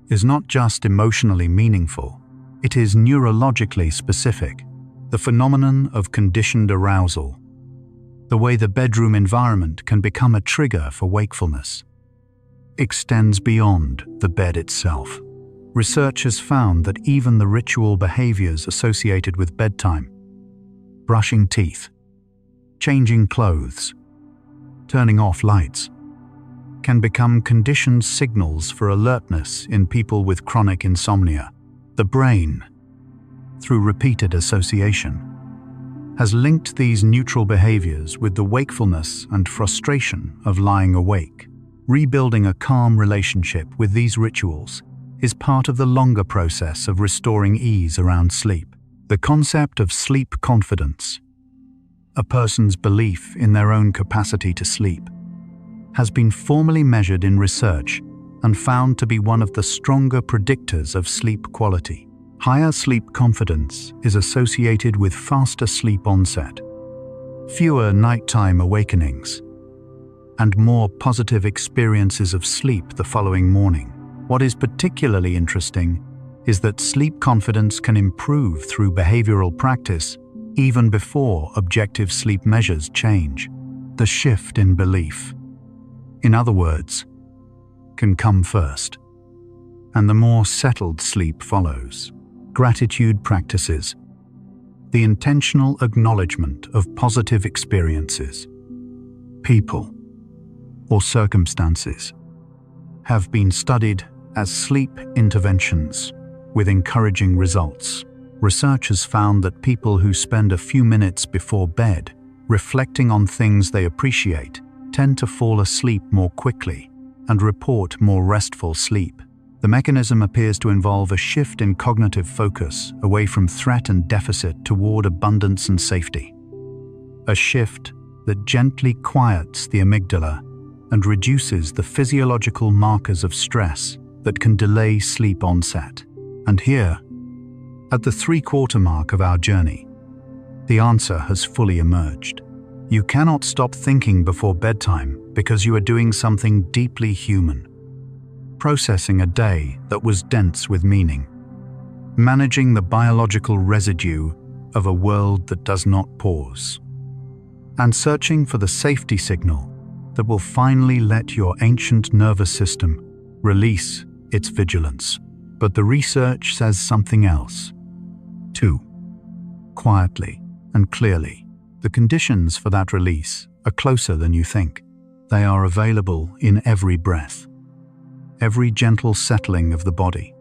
is not just emotionally meaningful, it is neurologically specific. The phenomenon of conditioned arousal, the way the bedroom environment can become a trigger for wakefulness, extends beyond the bed itself. Research has found that even the ritual behaviors associated with bedtime, brushing teeth, changing clothes, turning off lights, can become conditioned signals for alertness in people with chronic insomnia. The brain, through repeated association, has linked these neutral behaviors with the wakefulness and frustration of lying awake. Rebuilding a calm relationship with these rituals is part of the longer process of restoring ease around sleep. The concept of sleep confidence, a person's belief in their own capacity to sleep, has been formally measured in research and found to be one of the stronger predictors of sleep quality. Higher sleep confidence is associated with faster sleep onset, fewer nighttime awakenings, and more positive experiences of sleep the following morning. What is particularly interesting is that sleep confidence can improve through behavioral practice even before objective sleep measures change. The shift in belief, in other words, can come first, and the more settled sleep follows. Gratitude practices, the intentional acknowledgement of positive experiences, people, or circumstances, have been studied as sleep interventions with encouraging results. Research has found that people who spend a few minutes before bed reflecting on things they appreciate tend to fall asleep more quickly and report more restful sleep. The mechanism appears to involve a shift in cognitive focus away from threat and deficit toward abundance and safety. A shift that gently quiets the amygdala and reduces the physiological markers of stress that can delay sleep onset. And here, at the three-quarter mark of our journey, the answer has fully emerged. You cannot stop thinking before bedtime because you are doing something deeply human. Processing a day that was dense with meaning, managing the biological residue of a world that does not pause, and searching for the safety signal that will finally let your ancient nervous system release its vigilance. But the research says something else. Too quietly and clearly, the conditions for that release are closer than you think. They are available in every breath, every gentle settling of the body,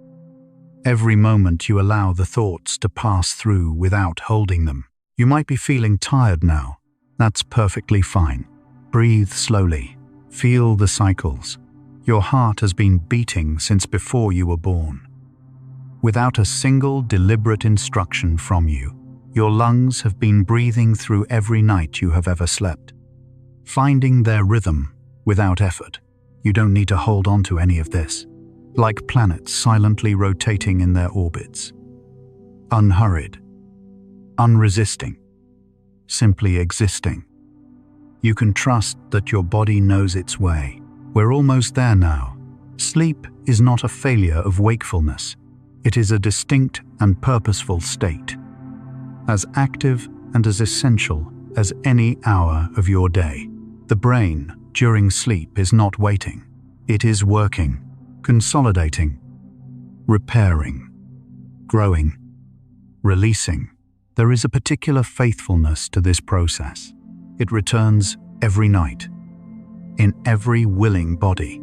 every moment you allow the thoughts to pass through without holding them. You might be feeling tired now. That's perfectly fine. Breathe slowly. Feel the cycles. Your heart has been beating since before you were born. Without a single deliberate instruction from you, your lungs have been breathing through every night you have ever slept, finding their rhythm without effort. You don't need to hold on to any of this, like planets silently rotating in their orbits. Unhurried, unresisting, simply existing. You can trust that your body knows its way. We're almost there now. Sleep is not a failure of wakefulness. It is a distinct and purposeful state, as active and as essential as any hour of your day. The brain, during sleep, is not waiting. It is working, consolidating, repairing, growing, releasing. There is a particular faithfulness to this process. It returns every night, in every willing body,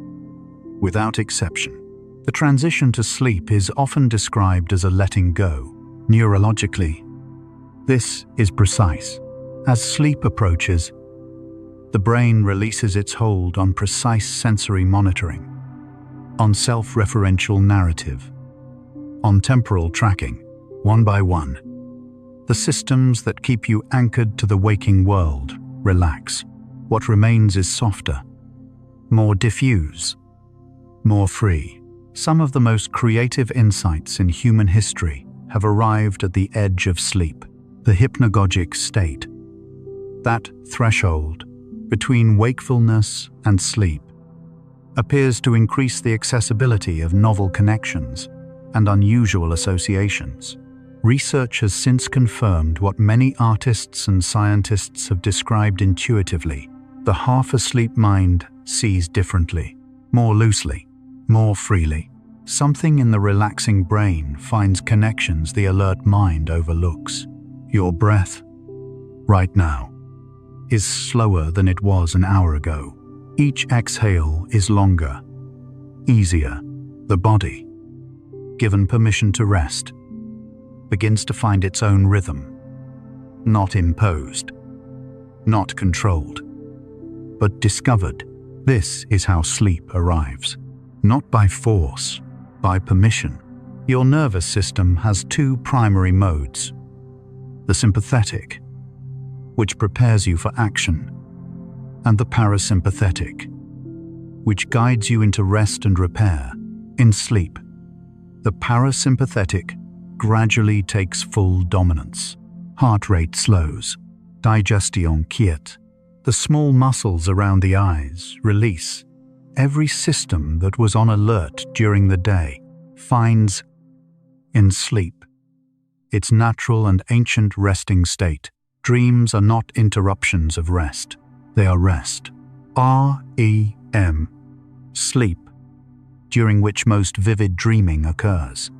without exception. The transition to sleep is often described as a letting go. Neurologically, this is precise. As sleep approaches, the brain releases its hold on precise sensory monitoring, on self-referential narrative, on temporal tracking, one by one. The systems that keep you anchored to the waking world relax. What remains is softer, more diffuse, more free. Some of the most creative insights in human history have arrived at the edge of sleep, the hypnagogic state, that threshold between wakefulness and sleep appears to increase the accessibility of novel connections and unusual associations. Research has since confirmed what many artists and scientists have described intuitively. The half-asleep mind sees differently, more loosely, more freely. Something in the relaxing brain finds connections the alert mind overlooks. Your breath, right now, is slower than it was an hour ago. Each exhale is longer, easier. The body, given permission to rest, begins to find its own rhythm, not imposed, not controlled, but discovered. This is how sleep arrives, not by force, by permission. Your nervous system has two primary modes: the sympathetic, which prepares you for action, and the parasympathetic, which guides you into rest and repair. In sleep, the parasympathetic gradually takes full dominance. Heart rate slows, digestion quiet. The small muscles around the eyes release. Every system that was on alert during the day finds, in sleep, its natural and ancient resting state. Dreams are not interruptions of rest. They are rest. REM, sleep, during which most vivid dreaming occurs,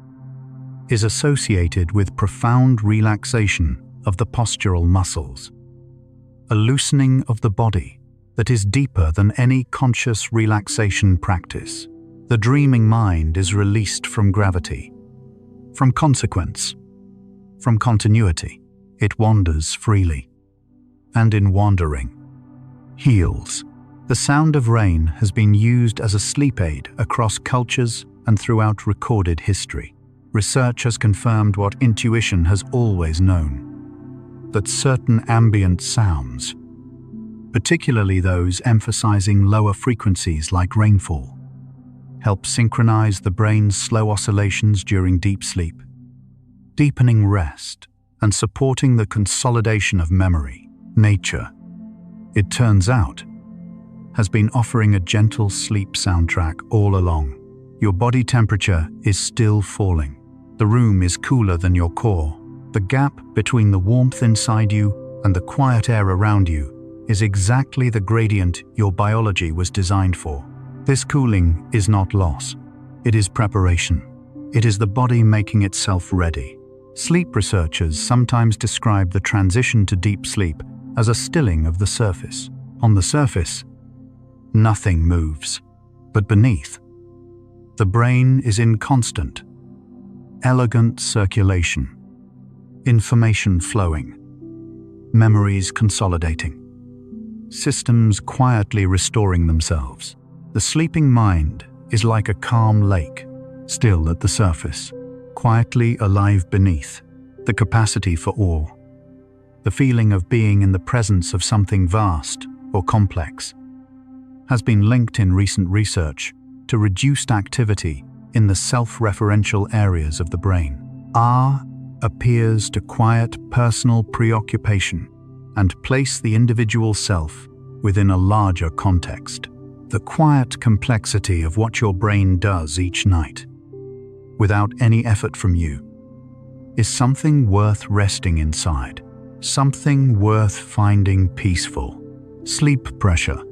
is associated with profound relaxation of the postural muscles, a loosening of the body that is deeper than any conscious relaxation practice. The dreaming mind is released from gravity, from consequence, from continuity. It wanders freely, and in wandering, heals. The sound of rain has been used as a sleep aid across cultures and throughout recorded history. Research has confirmed what intuition has always known, that certain ambient sounds, particularly those emphasizing lower frequencies like rainfall, help synchronize the brain's slow oscillations during deep sleep, deepening rest and supporting the consolidation of memory. Nature, it turns out, has been offering a gentle sleep soundtrack all along. Your body temperature is still falling. The room is cooler than your core. The gap between the warmth inside you and the quiet air around you is exactly the gradient your biology was designed for. This cooling is not loss. It is preparation. It is the body making itself ready. Sleep researchers sometimes describe the transition to deep sleep as a stilling of the surface. On the surface, nothing moves, but beneath, the brain is in constant, elegant circulation, information flowing, memories consolidating, systems quietly restoring themselves. The sleeping mind is like a calm lake, still at the surface, quietly alive beneath. The capacity for awe, the feeling of being in the presence of something vast or complex, has been linked in recent research to reduced activity in the self-referential areas of the brain. R appears to quiet personal preoccupation and place the individual self within a larger context. The quiet complexity of what your brain does each night, without any effort from you, is something worth resting inside, something worth finding peaceful. Sleep pressure.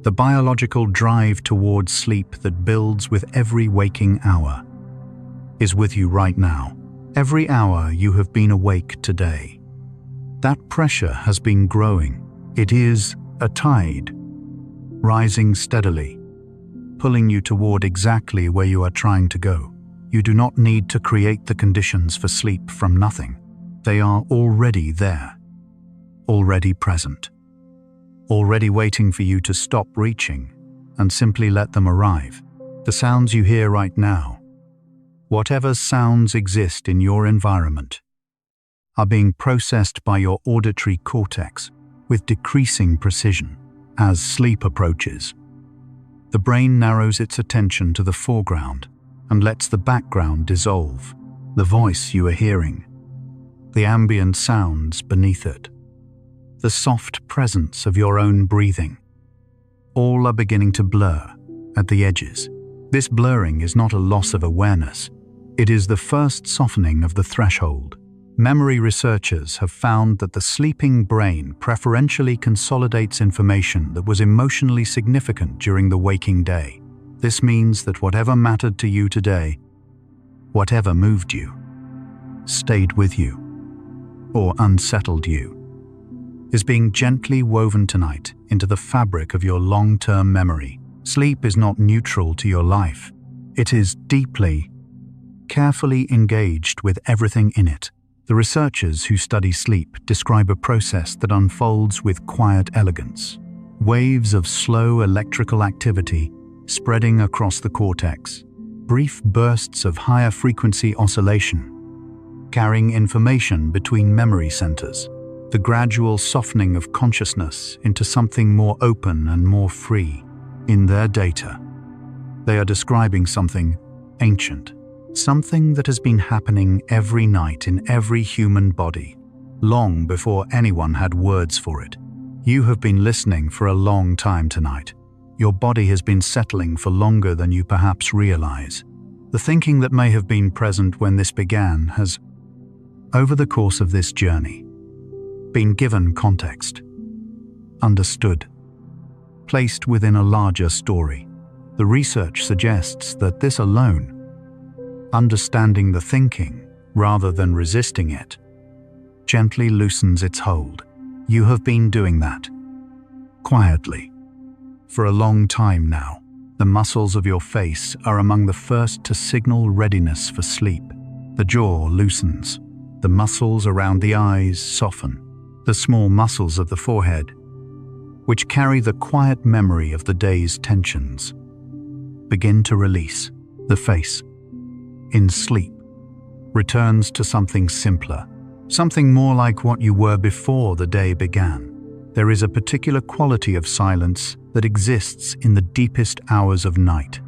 The biological drive towards sleep that builds with every waking hour is with you right now. Every hour you have been awake today. That pressure has been growing. It is a tide, rising steadily, pulling you toward exactly where you are trying to go. You do not need to create the conditions for sleep from nothing. They are already there, already present, already waiting for you to stop reaching and simply let them arrive. The sounds you hear right now, whatever sounds exist in your environment, are being processed by your auditory cortex with decreasing precision. As sleep approaches, the brain narrows its attention to the foreground and lets the background dissolve. The voice you are hearing, the ambient sounds beneath it, the soft presence of your own breathing, all are beginning to blur at the edges. This blurring is not a loss of awareness. It is the first softening of the threshold. Memory researchers have found that the sleeping brain preferentially consolidates information that was emotionally significant during the waking day. This means that whatever mattered to you today, whatever moved you, stayed with you, or unsettled you, is being gently woven tonight into the fabric of your long-term memory. Sleep is not neutral to your life. It is deeply, carefully engaged with everything in it. The researchers who study sleep describe a process that unfolds with quiet elegance. Waves of slow electrical activity spreading across the cortex, brief bursts of higher frequency oscillation, carrying information between memory centers, the gradual softening of consciousness into something more open and more free. In their data, they are describing something ancient, something that has been happening every night in every human body, long before anyone had words for it. You have been listening for a long time tonight. Your body has been settling for longer than you perhaps realize. The thinking that may have been present when this began has, over the course of this journey, been given context, understood, placed within a larger story. The research suggests that this alone, understanding the thinking rather than resisting it, gently loosens its hold. You have been doing that, quietly, for a long time now. The muscles of your face are among the first to signal readiness for sleep. The jaw loosens, the muscles around the eyes soften, the small muscles of the forehead, which carry the quiet memory of the day's tensions, begin to release. The face, in sleep, returns to something simpler, something more like what you were before the day began. There is a particular quality of silence that exists in the deepest hours of night.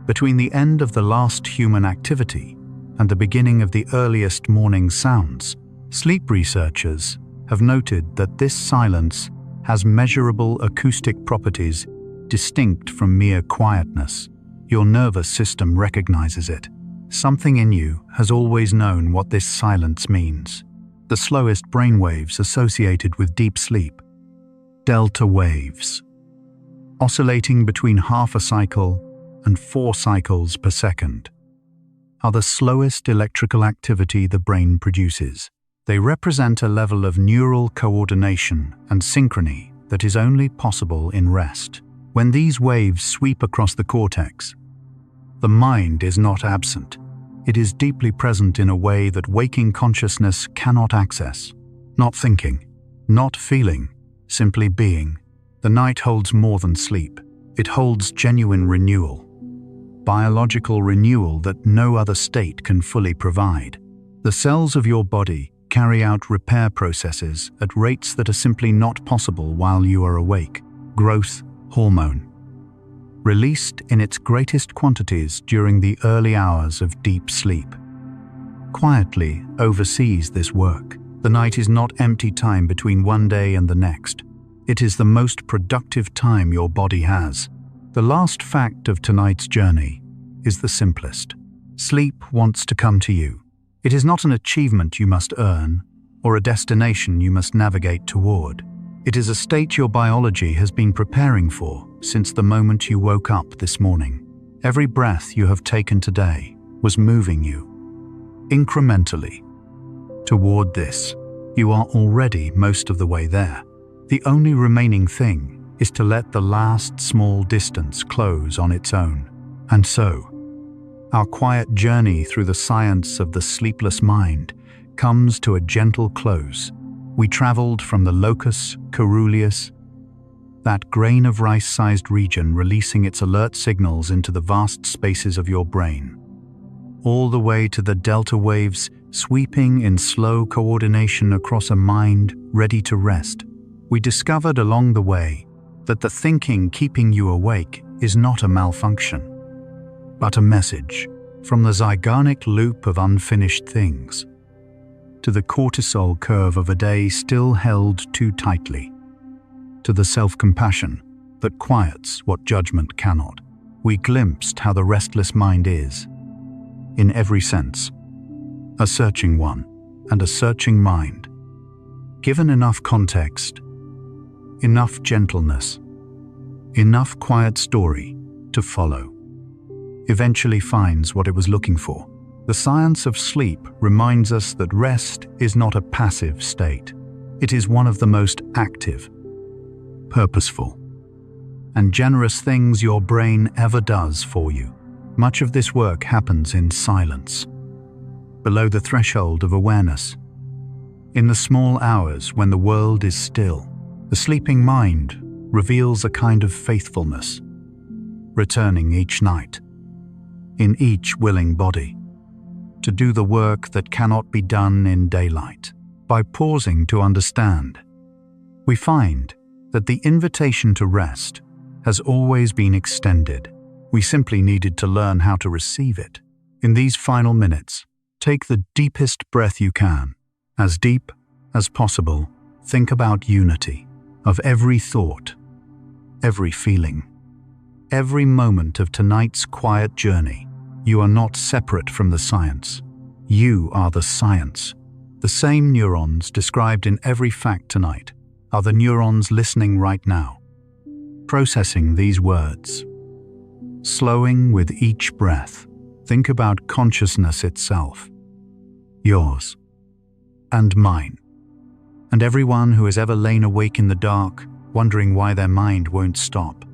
Between the end of the last human activity and the beginning of the earliest morning sounds, sleep researchers have noted that this silence has measurable acoustic properties distinct from mere quietness. Your nervous system recognizes it. Something in you has always known what this silence means. The slowest brainwaves associated with deep sleep, delta waves, oscillating between half a cycle and 4 cycles per second, are the slowest electrical activity the brain produces. They represent a level of neural coordination and synchrony that is only possible in rest. When these waves sweep across the cortex, the mind is not absent. It is deeply present in a way that waking consciousness cannot access. Not thinking, not feeling, simply being. The night holds more than sleep. It holds genuine renewal, biological renewal that no other state can fully provide. The cells of your body carry out repair processes at rates that are simply not possible while you are awake. Growth hormone, released in its greatest quantities during the early hours of deep sleep, quietly oversees this work. The night is not empty time between one day and the next. It is the most productive time your body has. The last fact of tonight's journey is the simplest. Sleep wants to come to you. It is not an achievement you must earn, or a destination you must navigate toward. It is a state your biology has been preparing for since the moment you woke up this morning. Every breath you have taken today was moving you, incrementally, toward this. You are already most of the way there. The only remaining thing is to let the last small distance close on its own. And so, our quiet journey through the science of the sleepless mind comes to a gentle close. We traveled from the locus coeruleus, that grain of rice-sized region releasing its alert signals into the vast spaces of your brain, all the way to the delta waves sweeping in slow coordination across a mind ready to rest. We discovered along the way that the thinking keeping you awake is not a malfunction, but a message from the Zeigarnik loop of unfinished things to the cortisol curve of a day still held too tightly, to the self-compassion that quiets what judgment cannot. We glimpsed how the restless mind is, in every sense, a searching one and a searching mind. Given enough context, enough gentleness, enough quiet story to follow, eventually finds what it was looking for. The science of sleep reminds us that rest is not a passive state. It is one of the most active, purposeful, and generous things your brain ever does for you. Much of this work happens in silence, below the threshold of awareness, in the small hours when the world is still. The sleeping mind reveals a kind of faithfulness, returning each night, in each willing body, to do the work that cannot be done in daylight. By pausing to understand, we find that the invitation to rest has always been extended. We simply needed to learn how to receive it. In these final minutes, take the deepest breath you can. As deep as possible, think about unity of every thought, every feeling, every moment of tonight's quiet journey. You are not separate from the science. You are the science. The same neurons described in every fact tonight are the neurons listening right now, processing these words. Slowing with each breath, think about consciousness itself, yours and mine, and everyone who has ever lain awake in the dark, wondering why their mind won't stop,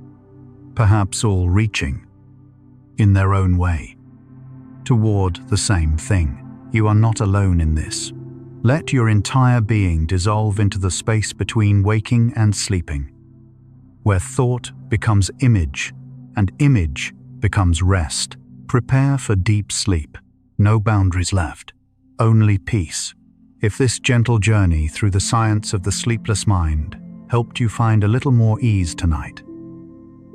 perhaps all reaching, in their own way, toward the same thing. You are not alone in this. Let your entire being dissolve into the space between waking and sleeping, where thought becomes image and image becomes rest. Prepare for deep sleep. No boundaries left, only peace. If this gentle journey through the science of the sleepless mind helped you find a little more ease tonight,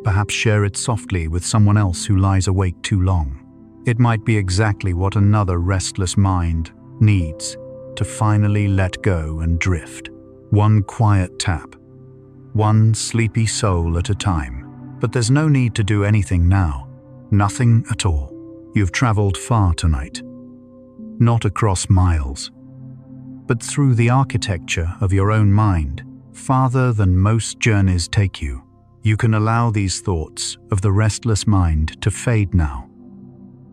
perhaps share it softly with someone else who lies awake too long. It might be exactly what another restless mind needs to finally let go and drift. One quiet tap, one sleepy soul at a time. But there's no need to do anything now. Nothing at all. You've traveled far tonight. Not across miles, but through the architecture of your own mind, farther than most journeys take you. You can allow these thoughts of the restless mind to fade now,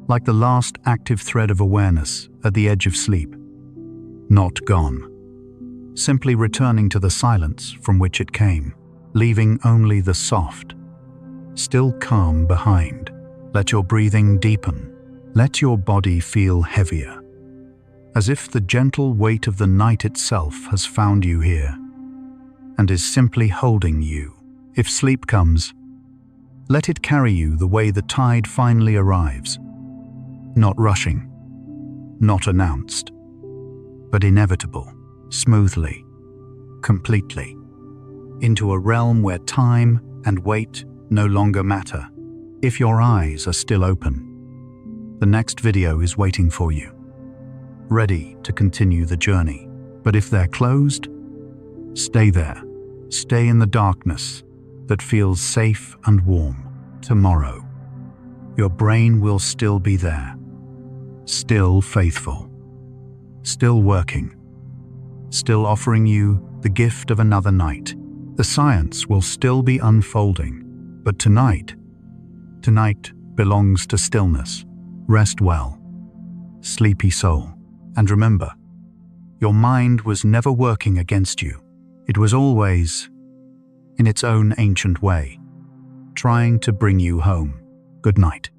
like the last active thread of awareness at the edge of sleep. Not gone, simply returning to the silence from which it came, leaving only the soft, still calm behind. Let your breathing deepen. Let your body feel heavier, as if the gentle weight of the night itself has found you here and is simply holding you. If sleep comes, let it carry you the way the tide finally arrives. Not rushing, not announced, but inevitable, smoothly, completely, into a realm where time and weight no longer matter. If your eyes are still open, the next video is waiting for you, ready to continue the journey. But if they're closed, stay there. Stay in the darkness that feels safe and warm. Tomorrow, your brain will still be there, still faithful, still working, still offering you the gift of another night. The science will still be unfolding, but tonight belongs to stillness. Rest well, sleepy soul, and remember, your mind was never working against you. It was always, in its own ancient way, trying to bring you home. Good night.